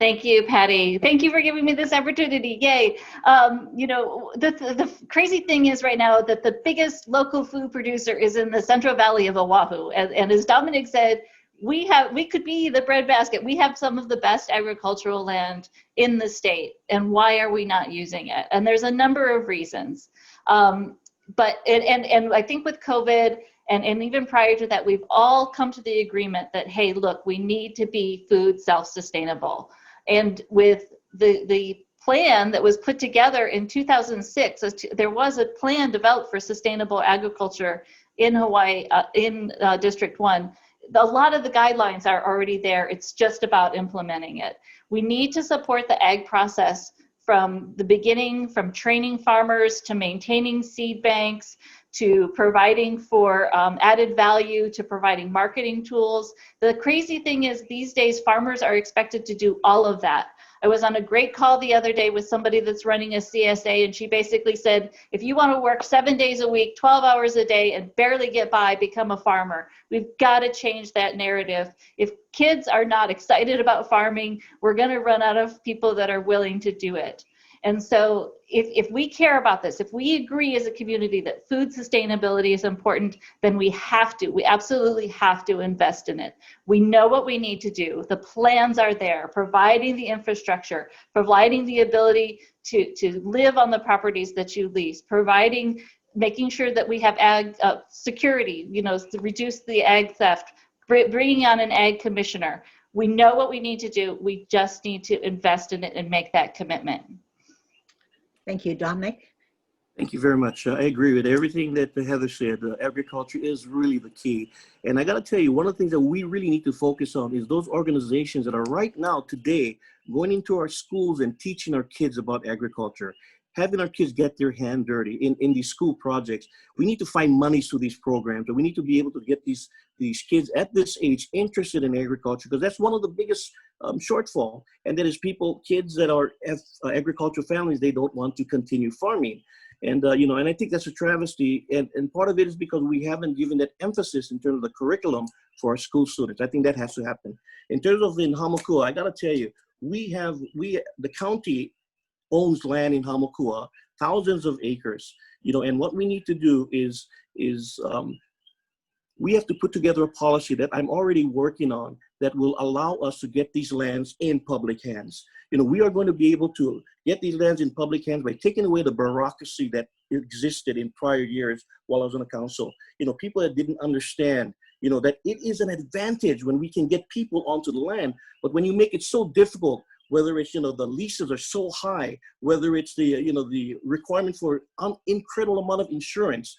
Thank you, Patty. Thank you for giving me this opportunity. Yay. You know, the crazy thing is right now that the biggest local food producer is in the Central Valley of Oahu. And as Dominic said, we could be the breadbasket. We have some of the best agricultural land in the state. And why are we not using it? And there's a number of reasons. But I think with COVID, and even prior to that, we've all come to the agreement that, hey, look, we need to be food self-sustainable. And with the plan that was put together in 2006, there was a plan developed for sustainable agriculture in Hawaii, in District 1. A lot of the guidelines are already there. It's just about implementing it. We need to support the ag process from the beginning, from training farmers to maintaining seed banks, to providing for added value, to providing marketing tools. The crazy thing is these days farmers are expected to do all of that. I was on a great call the other day with somebody that's running a CSA, and she basically said, if you want to work 7 days a week, 12 hours a day, and barely get by, become a farmer. We've got to change that narrative. If kids are not excited about farming, we're going to run out of people that are willing to do it. And so if we care about this, if we agree as a community that food sustainability is important, then we absolutely have to invest in it. We know what we need to do. The plans are there, providing the infrastructure, providing the ability to live on the properties that you lease, making sure that we have ag security, you know, to reduce the ag theft, bringing on an ag commissioner. We know what we need to do. We just need to invest in it and make that commitment. Thank you, Dominic. Thank you very much. I agree with everything that Heather said. Agriculture is really the key. And I got to tell you, one of the things that we really need to focus on is those organizations that are right now, today, going into our schools and teaching our kids about agriculture. having our kids get their hand dirty in these school projects. We need to find monies to these programs, and we need to be able to get these kids at this age interested in agriculture, because that's one of the biggest shortfall. And that is kids that have agricultural families, they don't want to continue farming. And, and I think that's a travesty. And part of it is because we haven't given that emphasis in terms of the curriculum for our school students. I think that has to happen. In terms of in Hamakua, I got to tell you, the county owns land in Hamakua, thousands of acres, and what we need to do is we have to put together a policy that I'm already working on that will allow us to get these lands in public hands. We are going to be able to get these lands in public hands by taking away the bureaucracy that existed in prior years while I was on the council. People that didn't understand, that it is an advantage when we can get people onto the land, but when you make it so difficult, whether it's, the leases are so high, whether it's the requirement for an incredible amount of insurance,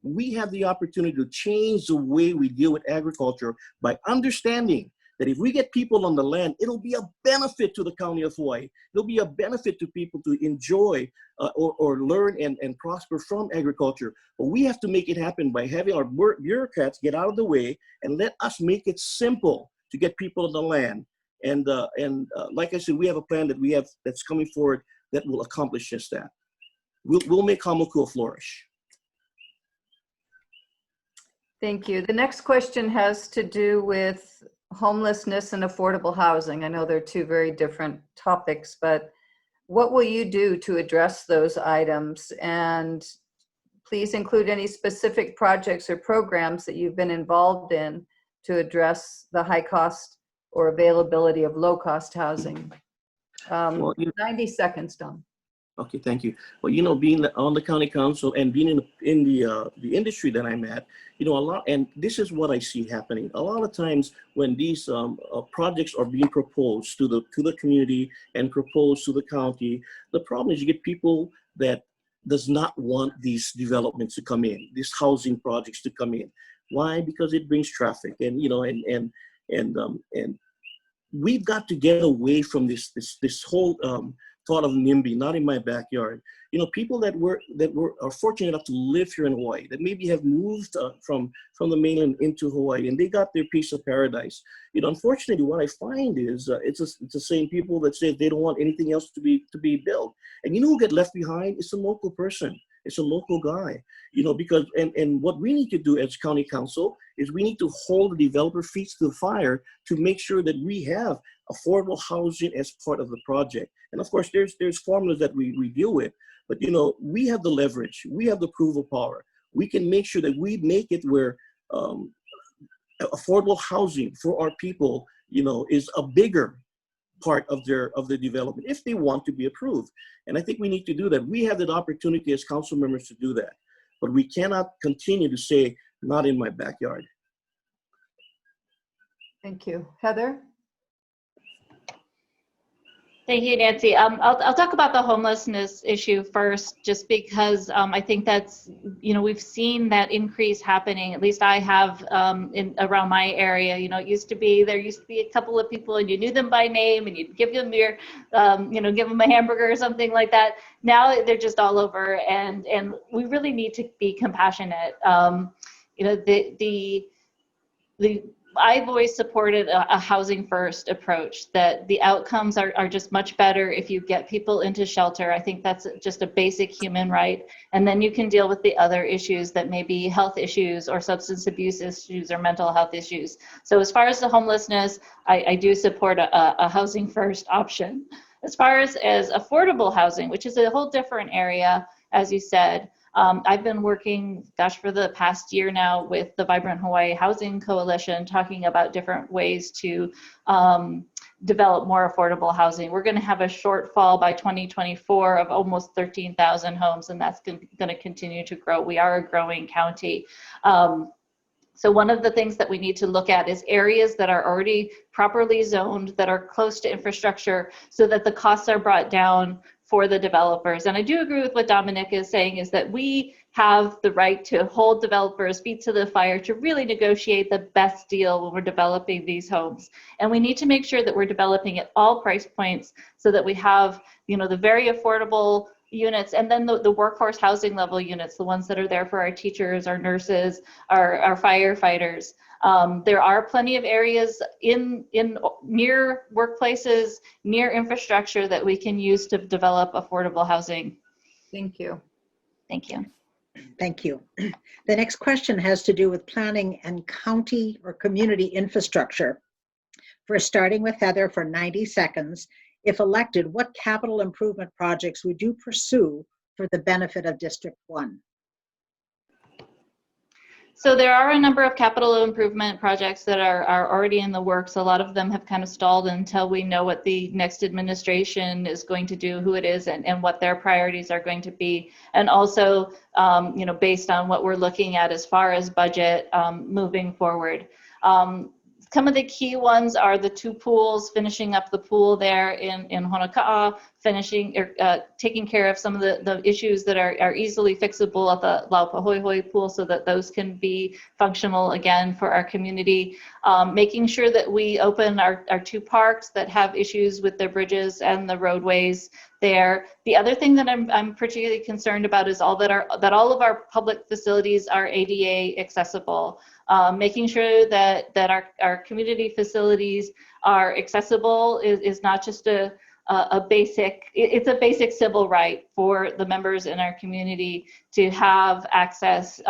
we have the opportunity to change the way we deal with agriculture by understanding that if we get people on the land, it'll be a benefit to the county of Hawaii. It'll be a benefit to people to enjoy or learn and prosper from agriculture. But we have to make it happen by having our bureaucrats get out of the way and let us make it simple to get people on the land. And like I said, we have a plan that's coming forward that will accomplish just that. We'll make Hamakua flourish. Thank you. The next question has to do with homelessness and affordable housing. I know they're two very different topics, but what will you do to address those items? And please include any specific projects or programs that you've been involved in to address the high cost or availability of low cost housing. 90 seconds, Don. Okay, thank you. Well, being on the county council and being in the industry that I'm at, a lot, and this is what I see happening. A lot of times when these projects are being proposed to the community and proposed to the county, the problem is you get people that does not want these developments to come in, these housing projects to come in. Why? Because it brings traffic, and we've got to get away from this whole thought of NIMBY, not in my backyard. People that are fortunate enough to live here in Hawaii, that maybe have moved from the mainland into Hawaii, and they got their piece of paradise. Unfortunately, what I find is it's the same people that say they don't want anything else to be built. And who get left behind? It's a local person. It's a local guy. Because and what we need to do as county council is we need to hold the developer feet to the fire to make sure that we have affordable housing as part of the project. And of course, there's formulas that we deal with, but we have the leverage, we have the approval power. We can make sure that we make it where affordable housing for our people, is a bigger part of their development if they want to be approved. And I think we need to do that. We have that opportunity as council members to do that, but we cannot continue to say, not in my backyard. Thank you. Heather? Thank you, Nancy. I'll talk about the homelessness issue first, just because I think that's, we've seen that increase happening. At least I have around my area. There used to be a couple of people and you knew them by name and you'd give them your, give them a hamburger or something like that. Now they're just all over, and we really need to be compassionate. I've always supported a housing first approach, that the outcomes are just much better if you get people into shelter. I think that's just a basic human right. And then you can deal with the other issues that may be health issues or substance abuse issues or mental health issues. So as far as the homelessness, I do support a housing first option. As far as affordable housing, which is a whole different area, as you said, I've been working, for the past year now with the Vibrant Hawaii Housing Coalition, talking about different ways to develop more affordable housing. We're going to have a shortfall by 2024 of almost 13,000 homes, and that's going to continue to grow. We are a growing county. So one of the things that we need to look at is areas that are already properly zoned, that are close to infrastructure, so that the costs are brought down for the developers. And I do agree with what Dominic is saying, is that we have the right to hold developers' feet to the fire to really negotiate the best deal when we're developing these homes. And we need to make sure that we're developing at all price points so that we have, the very affordable units, and then the workforce housing level units, the ones that are there for our teachers, our nurses, our firefighters. There are plenty of areas in near workplaces, near infrastructure that we can use to develop affordable housing. Thank you. Thank you. Thank you. The next question has to do with planning and county or community infrastructure. For starting with Heather for 90 seconds, if elected, what capital improvement projects would you pursue for the benefit of District 1? So there are a number of capital improvement projects that are already in the works. A lot of them have kind of stalled until we know what the next administration is going to do, who it is, and what their priorities are going to be. And also, based on what we're looking at as far as budget moving forward. Some of the key ones are the 2 pools, finishing up the pool there in Honoka'a, taking care of some of the issues that are easily fixable at the Laupahoehoe pool so that those can be functional again for our community. Making sure that we open our 2 parks that have issues with their bridges and the roadways there. The other thing that I'm particularly concerned about is that all of our public facilities are ADA accessible. Making sure that our community facilities are accessible is not just a basic, it's a basic civil right for the members in our community to have access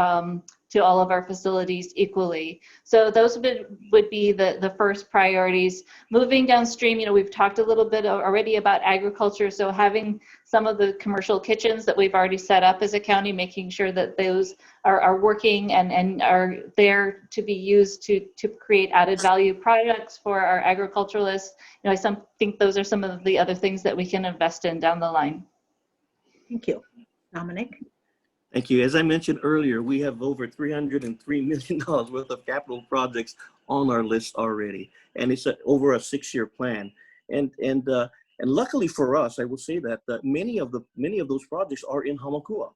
to all of our facilities equally. So those would be the first priorities. Moving downstream, we've talked a little bit already about agriculture, so having some of the commercial kitchens that we've already set up as a county, making sure that those are working and are there to be used to create added value products for our agriculturalists. I think those are some of the other things that we can invest in down the line. Thank you. Dominic? Thank you. As I mentioned earlier, we have over $303 million worth of capital projects on our list already, and it's over a 6-year plan. And luckily for us, I will say that many of those projects are in Hamakua,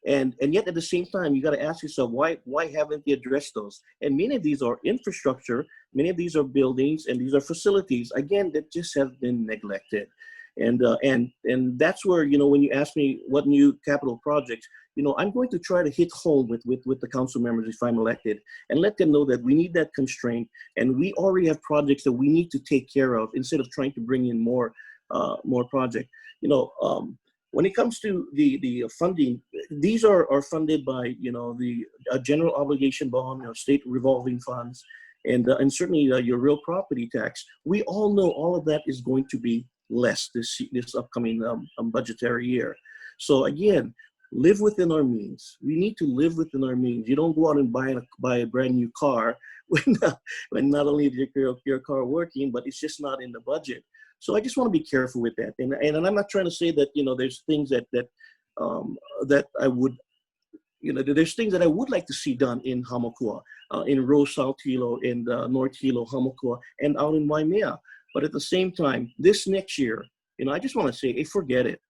and yet at the same time, you got to ask yourself why haven't they addressed those? And many of these are infrastructure, many of these are buildings, and these are facilities again that just have been neglected. And that's where, when you ask me what new capital projects, I'm going to try to hit home with the council members if I'm elected and let them know that we need that constraint and we already have projects that we need to take care of instead of trying to bring in more projects. When it comes to the funding, these are funded by, the general obligation bond, state revolving funds, and certainly your real property tax. We all know all of that is going to be less this upcoming budgetary year. So again, live within our means. We need to live within our means. You don't go out and buy a brand new car when not only is your car working, but it's just not in the budget. So I just want to be careful with that. And I'm not trying to say that there's things that I would there's things that I would like to see done in Hamakua, in Rose South Hilo, in North Hilo, Hamakua, and out in Waimea. But at the same time, this next year, I just want to say, hey, forget it.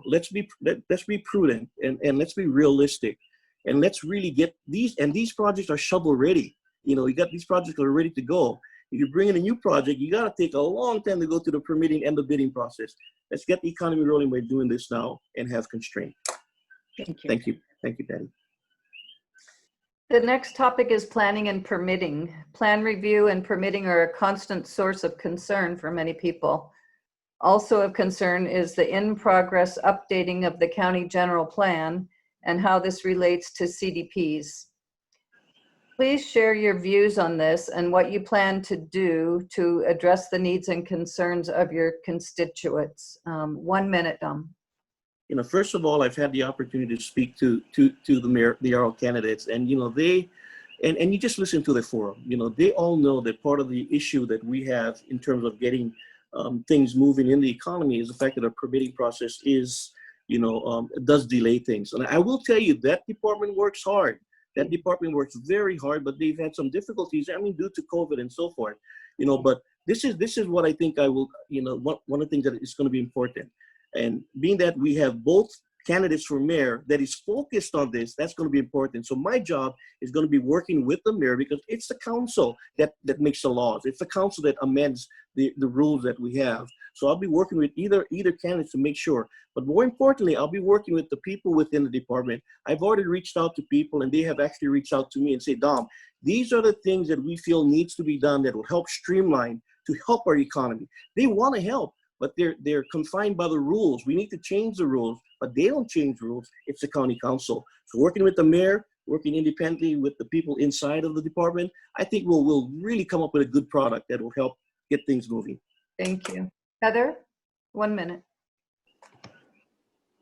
Let's be prudent and let's be realistic, and let's really get these. And these projects are shovel ready. You got these projects that are ready to go. If you bring in a new project, you got to take a long time to go through the permitting and the bidding process. Let's get the economy rolling by doing this now and have constraint. Thank you. Thank you. Thank you, Patty. The next topic is planning and permitting. Plan review and permitting are a constant source of concern for many people. Also of concern is the in-progress updating of the county general plan and how this relates to CDPs. Please share your views on this and what you plan to do to address the needs and concerns of your constituents. 1 minute, Dom. First of all, I've had the opportunity to speak to the mayoral candidates, and they, and you just listen to the forum. They all know that part of the issue that we have in terms of getting things moving in the economy is the fact that our permitting process is, does delay things. And I will tell you that department works hard. That department works very hard, but they've had some difficulties. Due to COVID and so forth. But this is what I think I will. One of the things that is going to be important. And being that we have both candidates for mayor that is focused on this, that's going to be important. So my job is going to be working with the mayor, because it's the council that makes the laws. It's the council that amends the rules that we have. So I'll be working with either candidate to make sure. But more importantly, I'll be working with the people within the department. I've already reached out to people, and they have actually reached out to me and say, Dom, these are the things that we feel needs to be done that will help streamline to help our economy. They want to help, but they're confined by the rules. We need to change the rules, but they don't change rules. It's the county council. So working with the mayor, working independently with the people inside of the department, I think we'll really come up with a good product that will help get things moving. Thank you. Heather, 1 minute.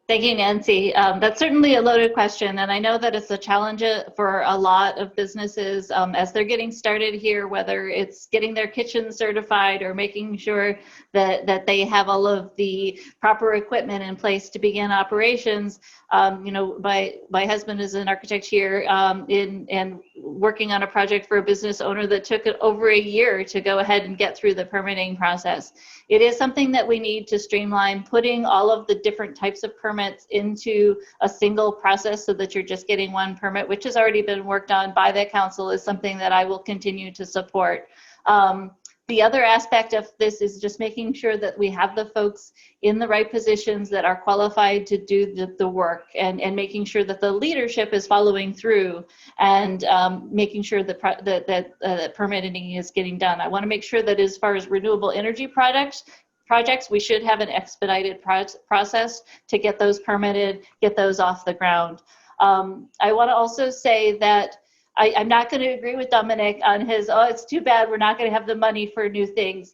Thank you, Nancy. That's certainly a loaded question, and I know that it's a challenge for a lot of businesses as they're getting started here, whether it's getting their kitchen certified or making sure that they have all of the proper equipment in place to begin operations. You know, my husband is an architect here and working on a project for a business owner that took over a year to go ahead and get through the permitting process. It is something that we need to streamline, putting all of the different types of permits into a single process so that you're just getting one permit, which has already been worked on by the council, is something that I will continue to support. The other aspect of this is just making sure that we have the folks in the right positions that are qualified to do the work, and making sure that the leadership is following through, and making sure that permitting is getting done. I want to make sure that as far as renewable energy projects, we should have an expedited process to get those permitted, get those off the ground. I want to also say that I'm not going to agree with Dominic on his, oh, it's too bad we're not going to have the money for new things.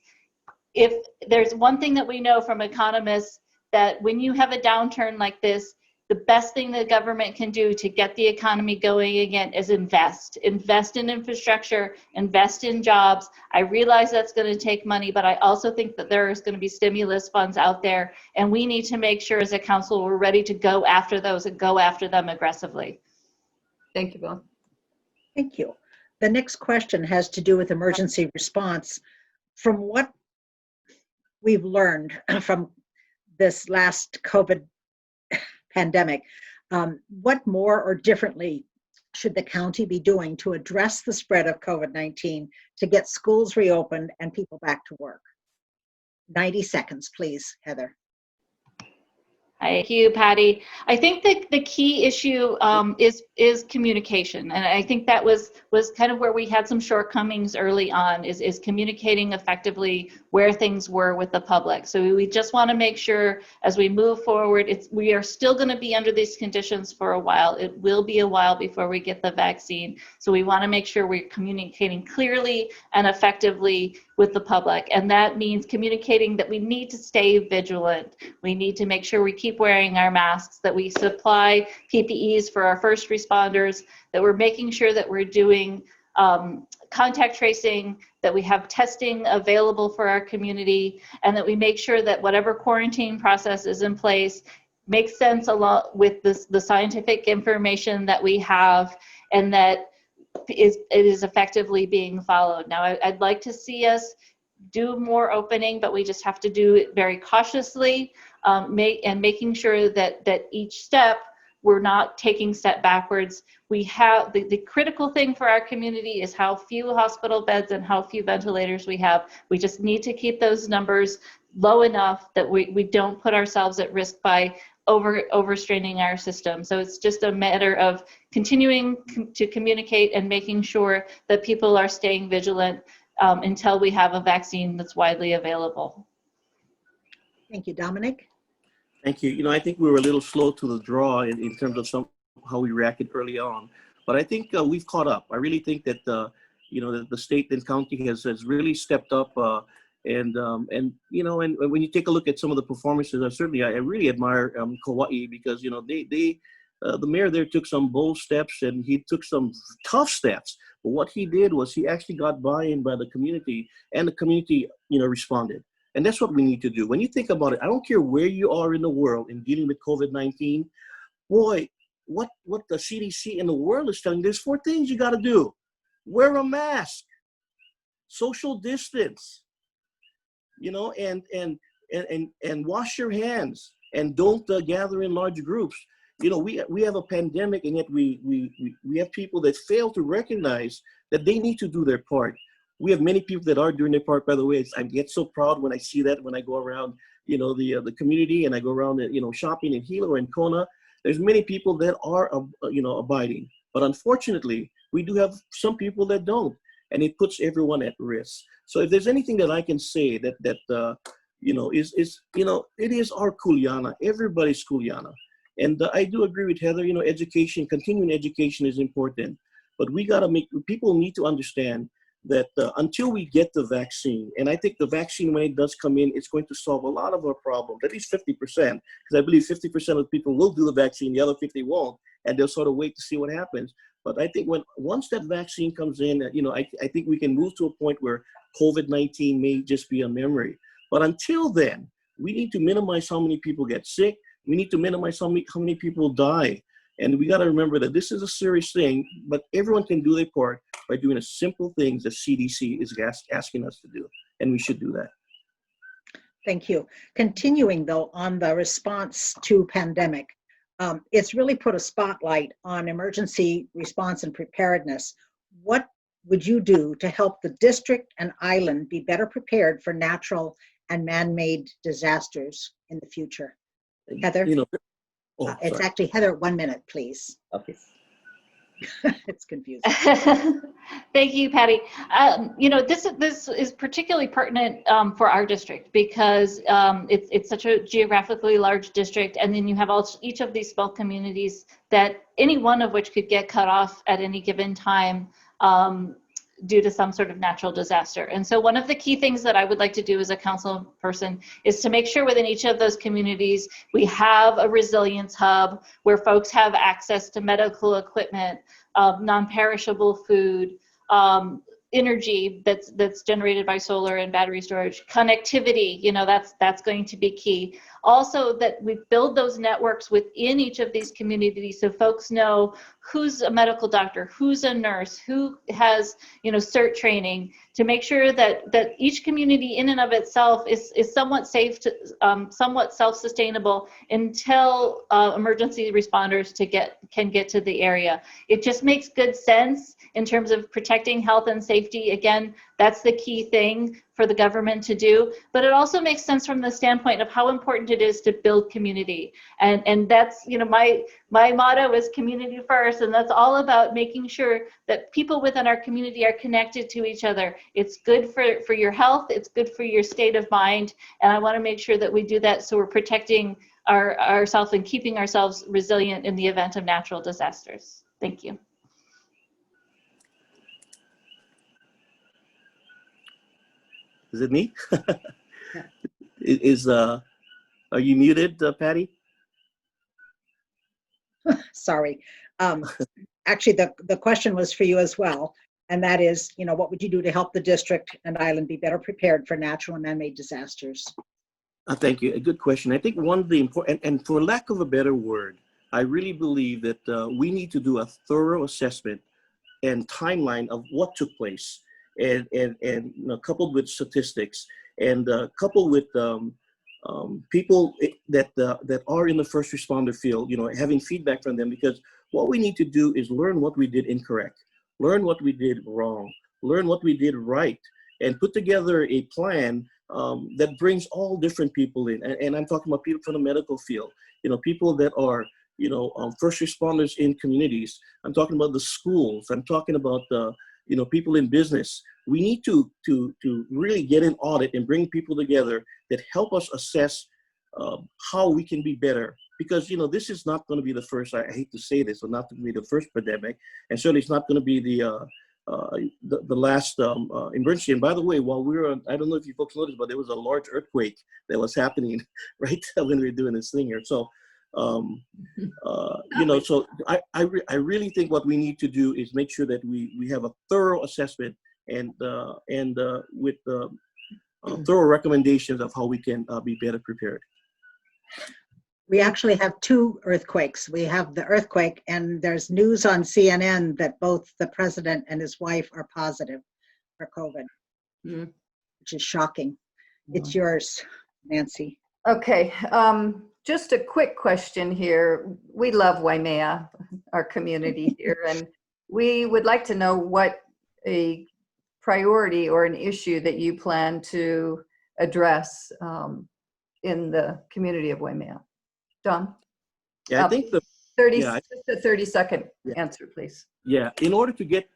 If there's one thing that we know from economists, that when you have a downturn like this, the best thing the government can do to get the economy going again is invest in infrastructure, invest in jobs. I realize that's going to take money, but I also think that there is going to be stimulus funds out there, and we need to make sure as a council we're ready to go after those and go after them aggressively. Thank you, Bill. Thank you. The next question has to do with emergency response. From what we've learned from this last COVID pandemic, what more or differently should the county be doing to address the spread of COVID-19 to get schools reopened and people back to work? 90 seconds, please, Heather. Thank you, Patty. I think that the key issue is communication, and I think that was kind of where we had some shortcomings early on, is communicating effectively where things were with the public. So we just want to make sure as we move forward, we are still going to be under these conditions for a while. It will be a while before we get the vaccine. So we want to make sure we're communicating clearly and effectively with the public, and that means communicating that we need to stay vigilant. We need to make sure we keep wearing our masks, that we supply PPEs for our first responders, that we're making sure that we're doing contact tracing, that we have testing available for our community, and that we make sure that whatever quarantine process is in place makes sense along with the scientific information that we have, and that it is effectively being followed. Now, I'd like to see us do more opening, but we just have to do it very cautiously, making sure that each step we're not taking step backwards. We have the critical thing for our community is how few hospital beds and how few ventilators we have. We just need to keep those numbers low enough that we don't put ourselves at risk by overstraining our system. So it's just a matter of continuing to communicate and making sure that people are staying vigilant until we have a vaccine that's widely available. Thank you, Dominic. Thank you. You know, I think we were a little slow to the draw in terms of how we reacted early on, but I think we've caught up. I really think that you know, the state and county has really stepped up, and you know, and when you take a look at some of the performances, I really admire Kauai, because you know the mayor there took some bold steps and he took some tough steps. But what he did was he actually got buy-in by the community, and the community, you know, responded. And that's what we need to do. When you think about it, I don't care where you are in the world in dealing with COVID-19, boy, what the CDC in the world is telling you, there's 4 things you got to do. Wear a mask, social distance, you know, and wash your hands, and don't gather in large groups. You know, we have a pandemic, and yet we have people that fail to recognize that they need to do their part. We have many people that are doing their part, by the way. I get so proud when I see that, when I go around, the community, and I go around, shopping in Hilo and Kona. There's many people that are, abiding. But unfortunately, we do have some people that don't, and it puts everyone at risk. So if there's anything that I can say that it is our kuleana, everybody's kuleana. And I do agree with Heather, education, continuing education is important, but people need to understand that until we get the vaccine, and I think the vaccine, when it does come in, it's going to solve a lot of our problems, at least 50%, because I believe 50% of people will do the vaccine, the other 50 won't, and they'll sort of wait to see what happens. But I think once that vaccine comes in, I think we can move to a point where COVID-19 may just be a memory. But until then, we need to minimize how many people get sick. We need to minimize how many people die. And we got to remember that this is a serious thing, but everyone can do their part by doing the simple things that CDC is asking us to do. And we should do that. Thank you. Continuing though on the response to pandemic, it's really put a spotlight on emergency response and preparedness. What would you do to help the district and island be better prepared for natural and man-made disasters in the future? Heather? It's actually Heather, 1 minute, please. Okay. It's confusing. Thank you, Patty. This is particularly pertinent for our district because it's such a geographically large district, and then you have each of these small communities that any one of which could get cut off at any given time due to some sort of natural disaster. And so one of the key things that I would like to do as a council person is to make sure within each of those communities, we have a resilience hub where folks have access to medical equipment, non-perishable food, energy that's generated by solar and battery storage, connectivity, that's going to be key. Also that we build those networks within each of these communities so folks know who's a medical doctor, who's a nurse, who has, CERT training, to make sure that each community in and of itself is somewhat safe, somewhat self-sustainable until emergency responders can get to the area. It just makes good sense in terms of protecting health and safety. Again, that's the key thing for the government to do, but it also makes sense from the standpoint of how important it is to build community. And that's, my motto is community first, and that's all about making sure that people within our community are connected to each other. It's good for your health, it's good for your state of mind, and I want to make sure that we do that so we're protecting ourselves and keeping ourselves resilient in the event of natural disasters. Thank you. Is it me? Are you muted, Patty? Sorry. Actually, the question was for you as well. And that is, what would you do to help the district and island be better prepared for natural and man-made disasters? Thank you. A good question. I think one of the important, and for lack of a better word, I really believe that we need to do a thorough assessment and timeline of what took place. And coupled with statistics and coupled with people that are in the first responder field, having feedback from them, because what we need to do is learn what we did incorrect, learn what we did wrong, learn what we did right, and put together a plan that brings all different people in. And I'm talking about people from the medical field, people that are first responders in communities. I'm talking about the schools. I'm talking about people in business. We need to really get an audit and bring people together that help us assess how we can be better. Because this is not going to be the first. I hate to say this, but not going to be the first pandemic, and certainly it's not going to be the last emergency. And by the way, while we were on, I don't know if you folks noticed, but there was a large earthquake that was happening right when we were doing this thing here. So. So I really think what we need to do is make sure that we have a thorough assessment and with thorough recommendations of how we can be better prepared. We actually have two earthquakes. We have the earthquake, and there's news on CNN that both the president and his wife are positive for COVID, which is shocking. It's yours, Nancy. Okay. Just a quick question here. We love Waimea, our community here, and we would like to know what a priority or an issue that you plan to address in the community of Waimea? Don? Yeah, I think the 30, yeah, just a 30-second Yeah. answer, please. yeah. In order to get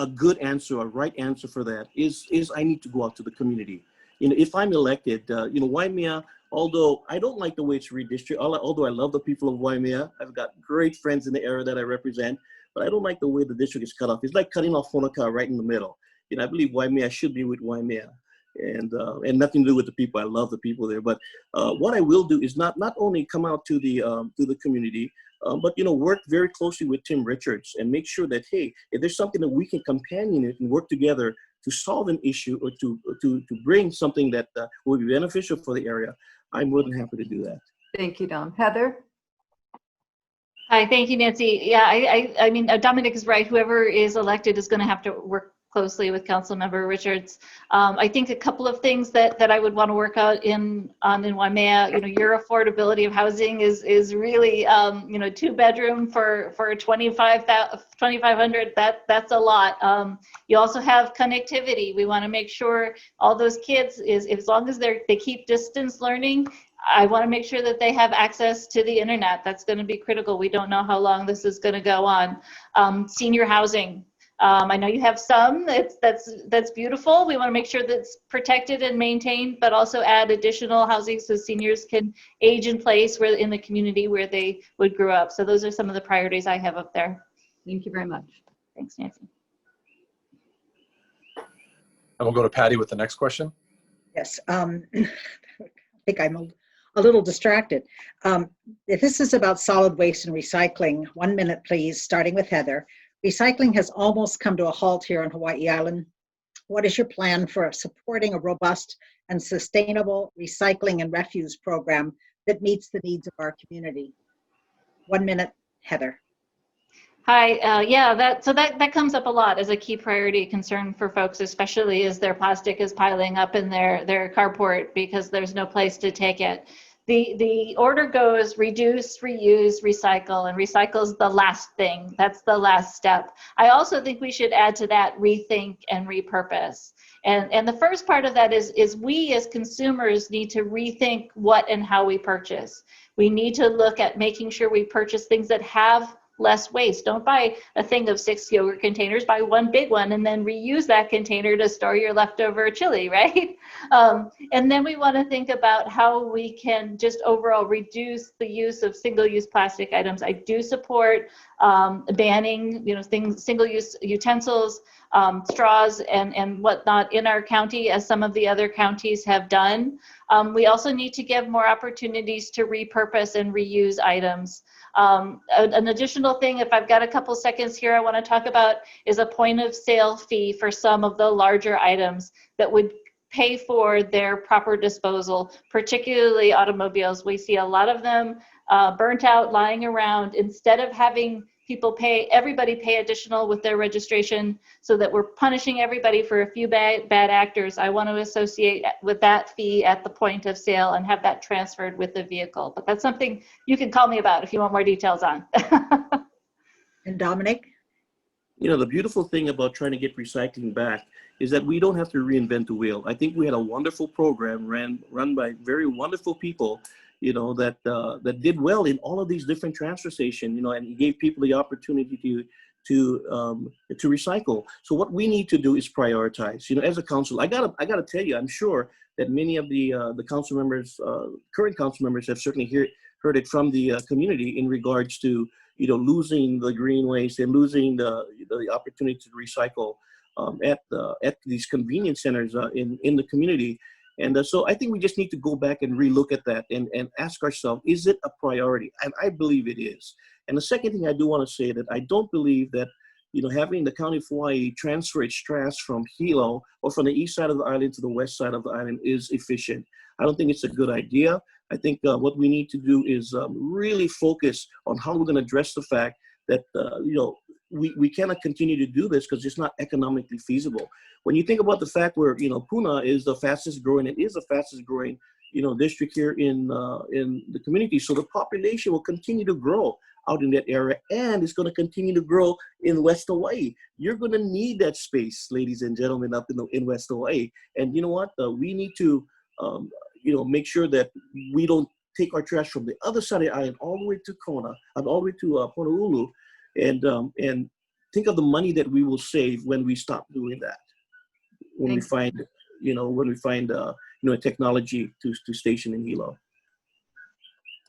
a good answer, a right answer for that is I need to go out to the community. If I'm elected, Waimea, although I don't like the way it's redistricted, although I love the people of Waimea, I've got great friends in the area that I represent, but I don't like the way the district is cut off. It's like cutting off Honoka right in the middle. I believe Waimea should be with Waimea, and nothing to do with the people. I love the people there, but what I will do is not only come out to the community, but work very closely with Tim Richards and make sure that, hey, if there's something that we can companion it and work together to solve an issue or to bring something that will be beneficial for the area, I'm more than happy to do that. Thank you, Don. Heather? Hi, thank you, Nancy. Yeah, I mean, Dominic is right. Whoever is elected is going to have to work closely with Councilmember Richards. I think a couple of things that I would want to work out in Waimea. Your affordability of housing is really 2-bedroom for 2,500. That's a lot. You also have connectivity. We want to make sure all those kids as long as they keep distance learning. I want to make sure that they have access to the internet. That's going to be critical. We don't know how long this is going to go on. Senior housing. I know you have some. That's beautiful. We want to make sure that's protected and maintained, but also add additional housing so seniors can age in place where in the community where they would grow up. So those are some of the priorities I have up there. Thank you very much. Thanks, Nancy. And we'll go to Patty with the next question. Yes, I think I'm a little distracted. If this is about solid waste and recycling, 1 minute, please, starting with Heather. Recycling has almost come to a halt here on Hawaii Island. What is your plan for supporting a robust and sustainable recycling and refuse program that meets the needs of our community? 1 minute, Heather. Hi, yeah, that comes up a lot as a key priority concern for folks, especially as their plastic is piling up in their carport because there's no place to take it. The order goes reduce, reuse, recycle, and recycle is the last thing. That's the last step. I also think we should add to that rethink and repurpose. And the first part of that is we as consumers need to rethink what and how we purchase. We need to look at making sure we purchase things that have less waste. Don't buy a thing of 6 yogurt containers, buy one big one and then reuse that container to store your leftover chili, right? And then we want to think about how we can just overall reduce the use of single-use plastic items. I do support banning, single-use utensils, straws and whatnot in our county, as some of the other counties have done. We also need to give more opportunities to repurpose and reuse items. An additional thing, if I've got a couple seconds here, I want to talk about is a point of sale fee for some of the larger items that would pay for their proper disposal, particularly automobiles. We see a lot of them burnt out, lying around. Instead of having everybody pay additional with their registration so that we're punishing everybody for a few bad actors, I want to associate with that fee at the point of sale and have that transferred with the vehicle. But that's something you can call me about if you want more details on. And Dominic? The beautiful thing about trying to get recycling back is that we don't have to reinvent the wheel. I think we had a wonderful program run by very wonderful people, that did well in all of these different transfer stations, and gave people the opportunity to recycle. So what we need to do is prioritize. As a council, I gotta tell you, I'm sure that many of the council members, current council members, have certainly heard it from the community in regards to losing the green waste and losing the opportunity to recycle at these convenience centers in the community. And so I think we just need to go back and relook at that and ask ourselves, is it a priority? And I believe it is. And the second thing I do want to say that I don't believe that, having the County of Hawaii transfer its trash from Hilo or from the east side of the island to the west side of the island is efficient. I don't think it's a good idea. I think what we need to do is really focus on how we're going to address the fact that, we cannot continue to do this because it's not economically feasible. When you think about the fact where, Puna is the fastest growing, it is the fastest growing, district here in the community. So the population will continue to grow. out in that area, and it's going to continue to grow in West Hawaii. You're going to need that space, ladies and gentlemen, up in West Hawaii. And you know what? We need to, make sure that we don't take our trash from the other side of the island all the way to Kona, and all the way to Honolulu, and think of the money that we will save when we stop doing that. When we find technology to station in Hilo.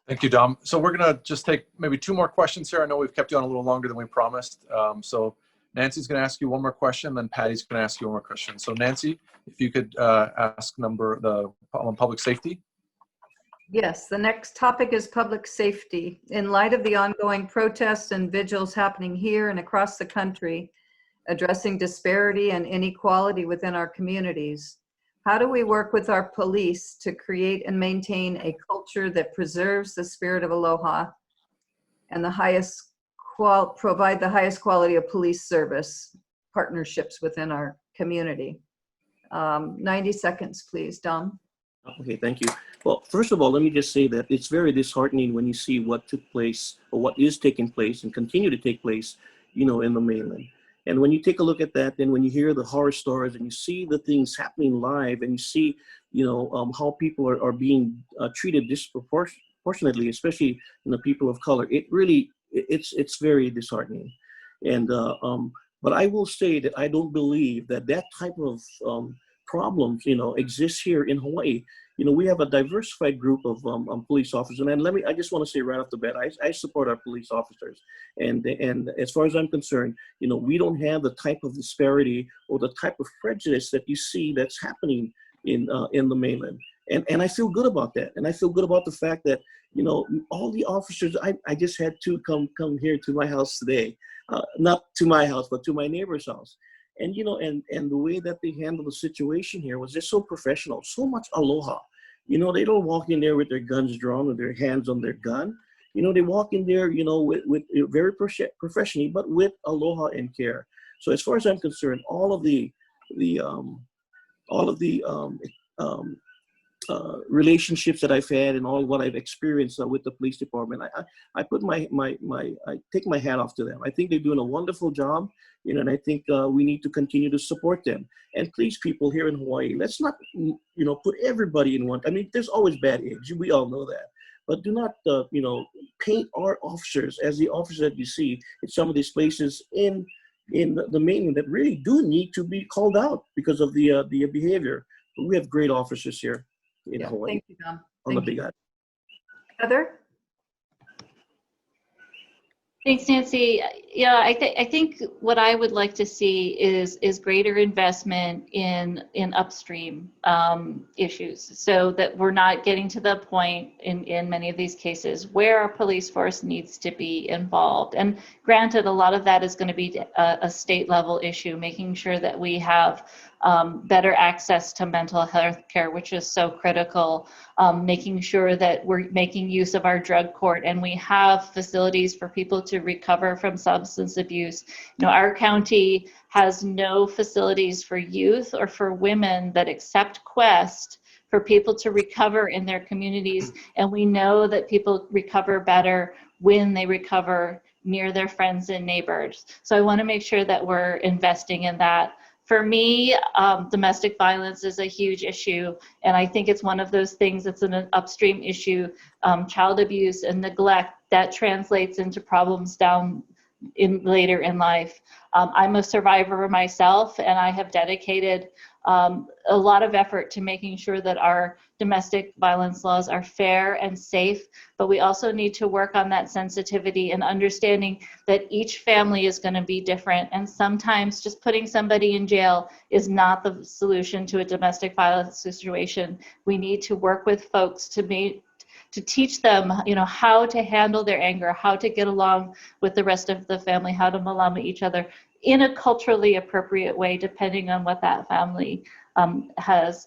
Thank you, Dom. So we're going to just take maybe 2 more questions here. I know we've kept you on a little longer than we promised. So Nancy's going to ask you 1 more question, then Patty's going to ask you 1 more question. So Nancy, if you could ask public safety. Yes, the next topic is public safety. In light of the ongoing protests and vigils happening here and across the country, addressing disparity and inequality within our communities, how do we work with our police to create and maintain a culture that preserves the spirit of aloha and provide the highest quality of police service partnerships within our community? 90 seconds, please, Dom. Okay, thank you. Well, first of all, let me just say that it's very disheartening when you see what took place or what is taking place and continue to take place, in the mainland. And when you take a look at that, then when you hear the horror stories and you see the things happening live and you see, how people are being treated disproportionately, especially people of color, it's very disheartening. And but I will say that I don't believe that type of problems, exists here in Hawaii. We have a diversified group of police officers, and I just want to say right off the bat, I support our police officers, and as far as I'm concerned, we don't have the type of disparity or the type of prejudice that you see that's happening in the mainland, and I feel good about that, and I feel good about the fact that all the officers, I just had to come here to my house today, not to my house but to my neighbor's house. And and the way that they handled the situation here was just so professional, so much aloha. They don't walk in there with their guns drawn or their hands on their gun. They walk in there, with very professionally, but with aloha and care. So as far as I'm concerned, all of the relationships that I've had and all what I've experienced with the police department, I put I take my hat off to them. I think they're doing a wonderful job, and I think we need to continue to support them. And please, people here in Hawaii, let's not, put everybody in one. I mean, there's always bad eggs. We all know that. But do not, paint our officers as the officers that you see in some of these places in the mainland that really do need to be called out because of the behavior. But we have great officers here in Hawaii. Thank you, Dom. On the Big Island. Heather? Thanks, Nancy. Yeah, I think what I would like to see is greater investment in upstream issues, so that we're not getting to the point in many of these cases where our police force needs to be involved. And granted, a lot of that is going to be a state level issue, making sure that we have better access to mental health care, which is so critical, making sure that we're making use of our drug court and we have facilities for people to recover from substance abuse. Our county has no facilities for youth or for women that accept Quest for people to recover in their communities. And we know that people recover better when they recover near their friends and neighbors. So I want to make sure that we're investing in that. For me, domestic violence is a huge issue, and I think it's one of those things that's an upstream issue. Child abuse and neglect, that translates into problems down later in life. I'm a survivor myself, and I have dedicated a lot of effort to making sure that our domestic violence laws are fair and safe, but we also need to work on that sensitivity and understanding that each family is going to be different, and sometimes just putting somebody in jail is not the solution to a domestic violence situation. We need to work with folks to teach them, how to handle their anger, how to get along with the rest of the family, how to malama each other in a culturally appropriate way, depending on what that family has,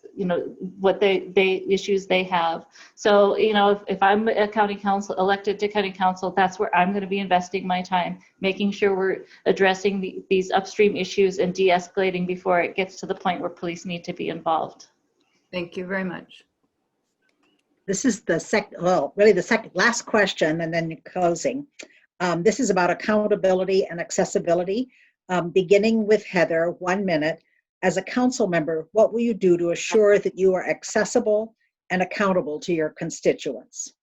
what they issues they have. So, if I'm a county council, elected to county council, that's where I'm going to be investing my time, making sure we're addressing these upstream issues and de-escalating before it gets to the point where police need to be involved. Thank you very much. This is the last question and then closing. This is about accountability and accessibility. Beginning with Heather, 1 minute. As a council member, what will you do to assure that you are accessible and accountable to your constituents?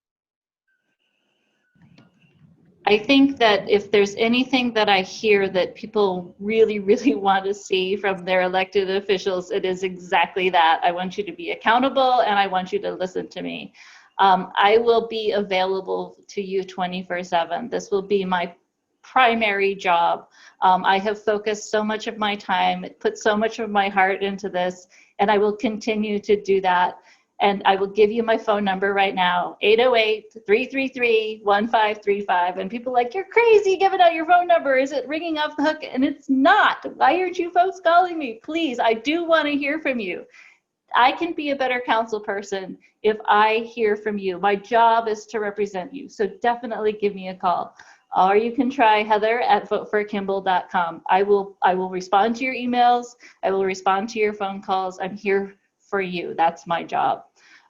I think that if there's anything that I hear that people really, really want to see from their elected officials, it is exactly that. I want you to be accountable and I want you to listen to me. I will be available to you 24/7. This will be my primary job. I have focused so much of my time, put so much of my heart into this, and I will continue to do that. And I will give you my phone number right now, 808-333-1535. And people are like, you're crazy giving out your phone number. Is it ringing off the hook? And it's not. Why aren't you folks calling me? Please, I do want to hear from you. I can be a better council person if I hear from you. My job is to represent you. So definitely give me a call. Or you can try Heather at voteforkimball.com. I will respond to your emails. I will respond to your phone calls. I'm here for you. That's my job.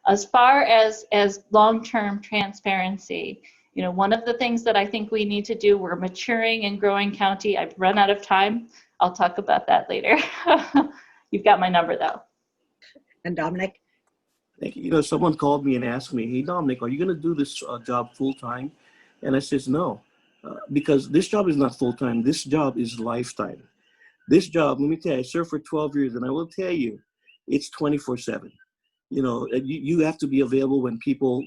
As far as long-term transparency, one of the things that I think we need to do, we're maturing and growing county. I've run out of time. I'll talk about that later. You've got my number though. And Dominic? Thank you. Someone called me and asked me, hey, Dominic, are you going to do this job full-time? And I says, no, because this job is not full-time. This job is lifetime. This job, let me tell you, I served for 12 years, and I will tell you, it's 24/7. You have to be available when people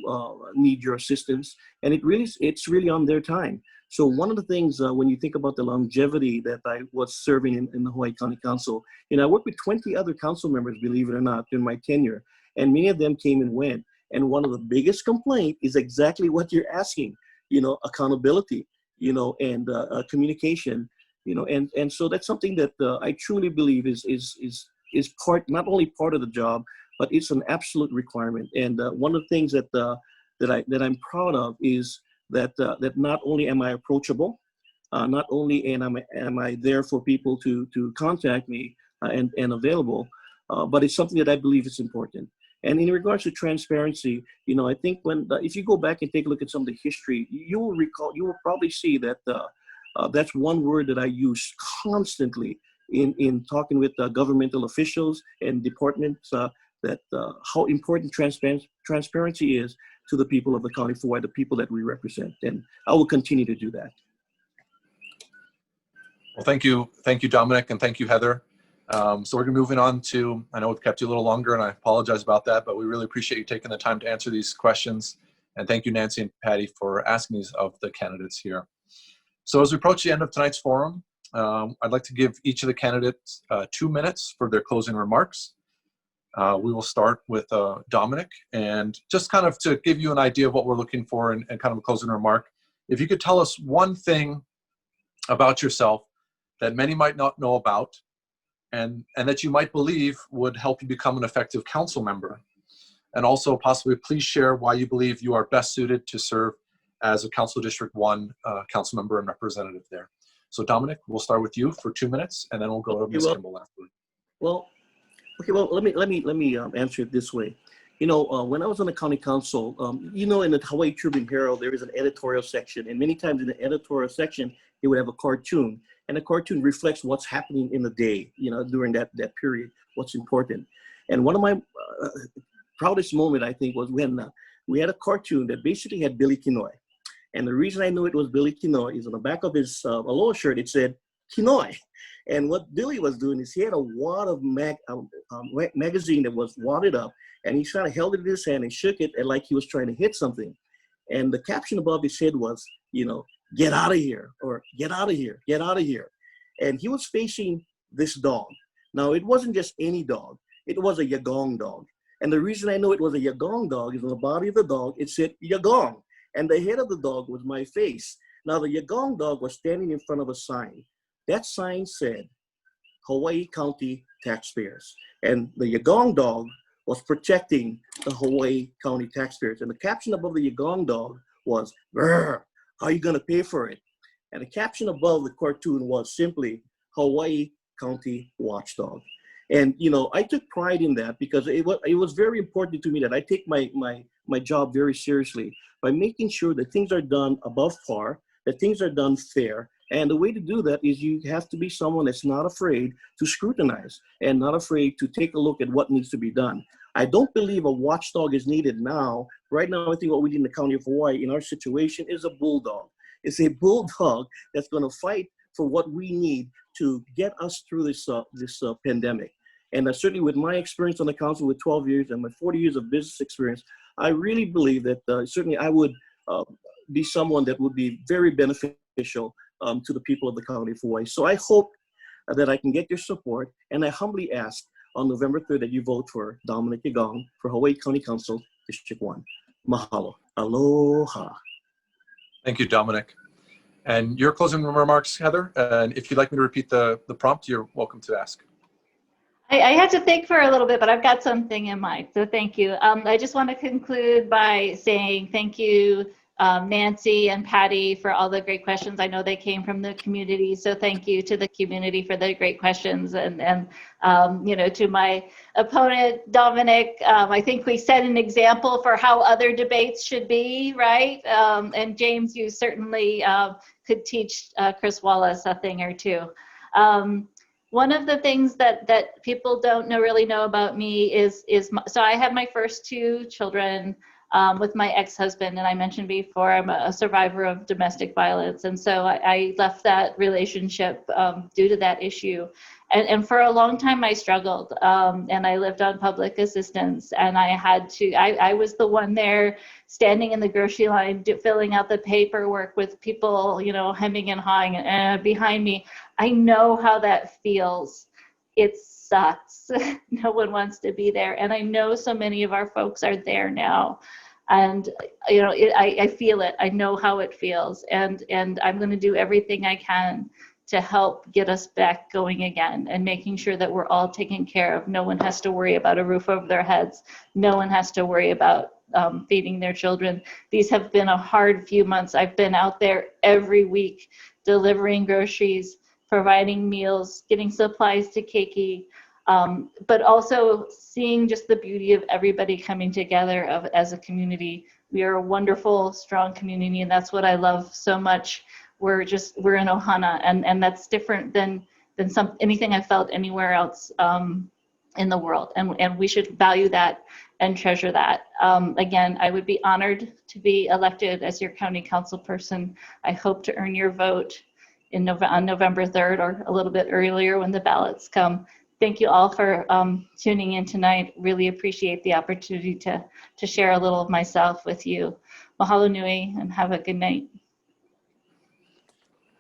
need your assistance, and it's really on their time. So one of the things when you think about the longevity that I was serving in the Hawaii County Council, I worked with 20 other council members, believe it or not, in my tenure, and many of them came and went. And one of the biggest complaints is exactly what you're asking, accountability, and communication, and so that's something that I truly believe is not only part of the job, but it's an absolute requirement. And one of the things that I'm proud of is that not only am I approachable, not only am I there for people to contact me and available, but it's something that I believe is important. And in regards to transparency, I think if you go back and take a look at some of the history, you will probably see that that's one word that I use constantly in talking with governmental officials and departments, that how important transparency is to the people of the county for the people that we represent. And I will continue to do that. Well, thank you, Dominic, and thank you, Heather. So we're moving on to, I know we've kept you a little longer and I apologize about that, but we really appreciate you taking the time to answer these questions. And thank you, Nancy and Patty, for asking these of the candidates here. So as we approach the end of tonight's forum, I'd like to give each of the candidates 2 minutes for their closing remarks. We will start with Dominic, and just kind of to give you an idea of what we're looking for and kind of a closing remark, if you could tell us one thing about yourself that many might not know about and that you might believe would help you become an effective council member. And also possibly please share why you believe you are best suited to serve as a Council District 1 council member and representative there. So Dominic, we'll start with you for 2 minutes, and then we'll go to Ms. Kimball afterward. Well, let me answer it this way. When I was on the county council, in the Hawaii Tribune Herald, there is an editorial section, and many times in the editorial section, they would have a cartoon, and the cartoon reflects what's happening in the day, during that period, what's important. And one of my proudest moment, I think, was when we had a cartoon that basically had Billy Kinoy. And the reason I knew it was Billy Kinoy is on the back of his aloha shirt, it said Kinoy. And what Billy was doing is he had a wad of magazine that was wadded up, and he kind of held it in his hand and shook it and like he was trying to hit something. And the caption above his head was, get out of here, or get out of here, get out of here. And he was facing this dog. Now, it wasn't just any dog. It was a Yagong dog. And the reason I know it was a Yagong dog is on the body of the dog, it said Yagong. And the head of the dog was my face. Now, the Yagong dog was standing in front of a sign. That sign said, Hawaii County taxpayers. And the Yagong dog was protecting the Hawaii County taxpayers. And the caption above the Yagong dog was, "Brr, how are you going to pay for it?" And the caption above the cartoon was simply, Hawaii County Watchdog. And, I took pride in that because it was very important to me that I take my job very seriously by making sure that things are done above par, that things are done fair. And the way to do that is you have to be someone that's not afraid to scrutinize and not afraid to take a look at what needs to be done. I don't believe a watchdog is needed now. Right now, I think what we need in the County of Hawaii in our situation is a bulldog. It's a bulldog that's going to fight for what we need to get us through this pandemic. And certainly with my experience on the council with 12 years and my 40 years of business experience, I really believe that certainly I would be someone that would be very beneficial to the people of the County of Hawaii. So I hope that I can get your support, and I humbly ask on November 3rd that you vote for Dominic Yagong for Hawaii County Council, District 1. Mahalo. Aloha. Thank you, Dominic. And your closing remarks, Heather? And if you'd like me to repeat the prompt, you're welcome to ask. I had to think for a little bit, but I've got something in mind, so thank you. I just want to conclude by saying thank you, Nancy and Patty, for all the great questions. I know they came from the community, so thank you to the community for the great questions. And you know, to my opponent, Dominic, I think we set an example for how other debates should be, right? And James, you certainly could teach Chris Wallace a thing or two. One of the things that people don't really know about me is so I had my first two children with my ex-husband, and I mentioned before I'm a survivor of domestic violence, and so I left that relationship due to that issue. And for a long time I struggled, and I lived on public assistance, and I was the one there standing in the grocery line filling out the paperwork with people, you know, hemming and hawing behind me. I know how that feels. It sucks. No one wants to be there. And I know so many of our folks are there now. And, you know, I feel it. I know how it feels. And I'm going to do everything I can to help get us back going again and making sure that we're all taken care of. No one has to worry about a roof over their heads. No one has to worry about feeding their children. These have been a hard few months. I've been out there every week delivering groceries, providing meals, getting supplies to Keiki, but also seeing just the beauty of everybody coming together as a community. We are a wonderful, strong community, and that's what I love so much. We're in Ohana, and that's different than anything I felt anywhere else in the world, and we should value that and treasure that. Again, I would be honored to be elected as your county council person. I hope to earn your vote on November 3rd or a little bit earlier when the ballots come. Thank you all for tuning in tonight. Really appreciate the opportunity to share a little of myself with you. Mahalo nui, and have a good night.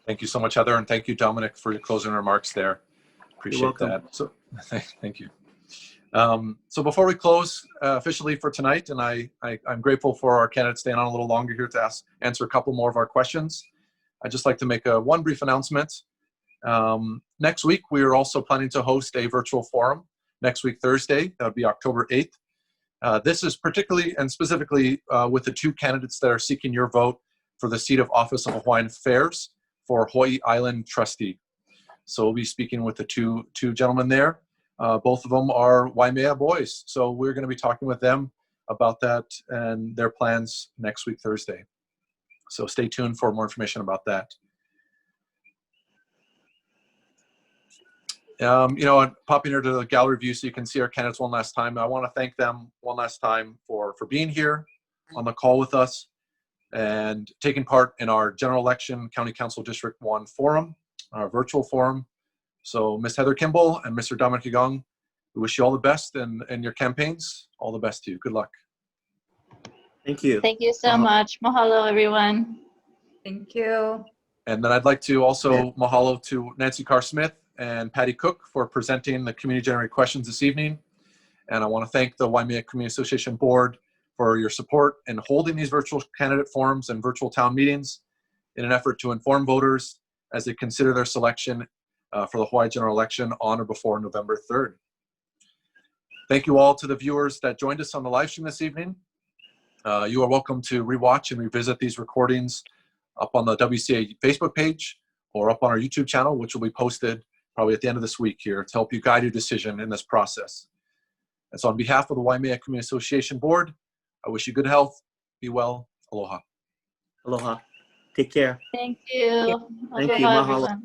Thank you so much, Heather, and thank you, Dominic, for your closing remarks there. Appreciate that. So, thank you. So before we close officially for tonight, and I'm grateful for our candidates staying on a little longer here to answer a couple more of our questions. I'd just like to make one brief announcement. Next week, we are also planning to host a virtual forum next week, Thursday. That would be October 8th. This is particularly and specifically with the two candidates that are seeking your vote for the seat of Office of Hawaiian Affairs for Hawaii Island Trustee. So we'll be speaking with the two gentlemen there. Both of them are Waimea boys. So we're going to be talking with them about that and their plans next week, Thursday. So stay tuned for more information about that. You know, popping here to the gallery view so you can see our candidates one last time. I want to thank them one last time for being here on the call with us and taking part in our general election County Council District 1 forum, our virtual forum. So Ms. Heather Kimball and Mr. Dominic Yagong, we wish you all the best in your campaigns. All the best to you. Good luck. Thank you. Thank you so much. Mahalo, everyone. Thank you. And then I'd like to also mahalo to Nancy Carr-Smith and Patty Cook for presenting the community-generated questions this evening. And I want to thank the Waimea Community Association Board for your support in holding these virtual candidate forums and virtual town meetings in an effort to inform voters as they consider their selection for the Hawaii general election on or before November 3rd. Thank you all to the viewers that joined us on the live stream this evening. You are welcome to rewatch and revisit these recordings up on the WCA Facebook page or up on our YouTube channel, which will be posted probably at the end of this week here to help you guide your decision in this process. And so on behalf of the Waimea Community Association Board, I wish you good health, be well, aloha. Aloha. Take care. Thank you. Thank you. Aloha, Mahalo. everyone.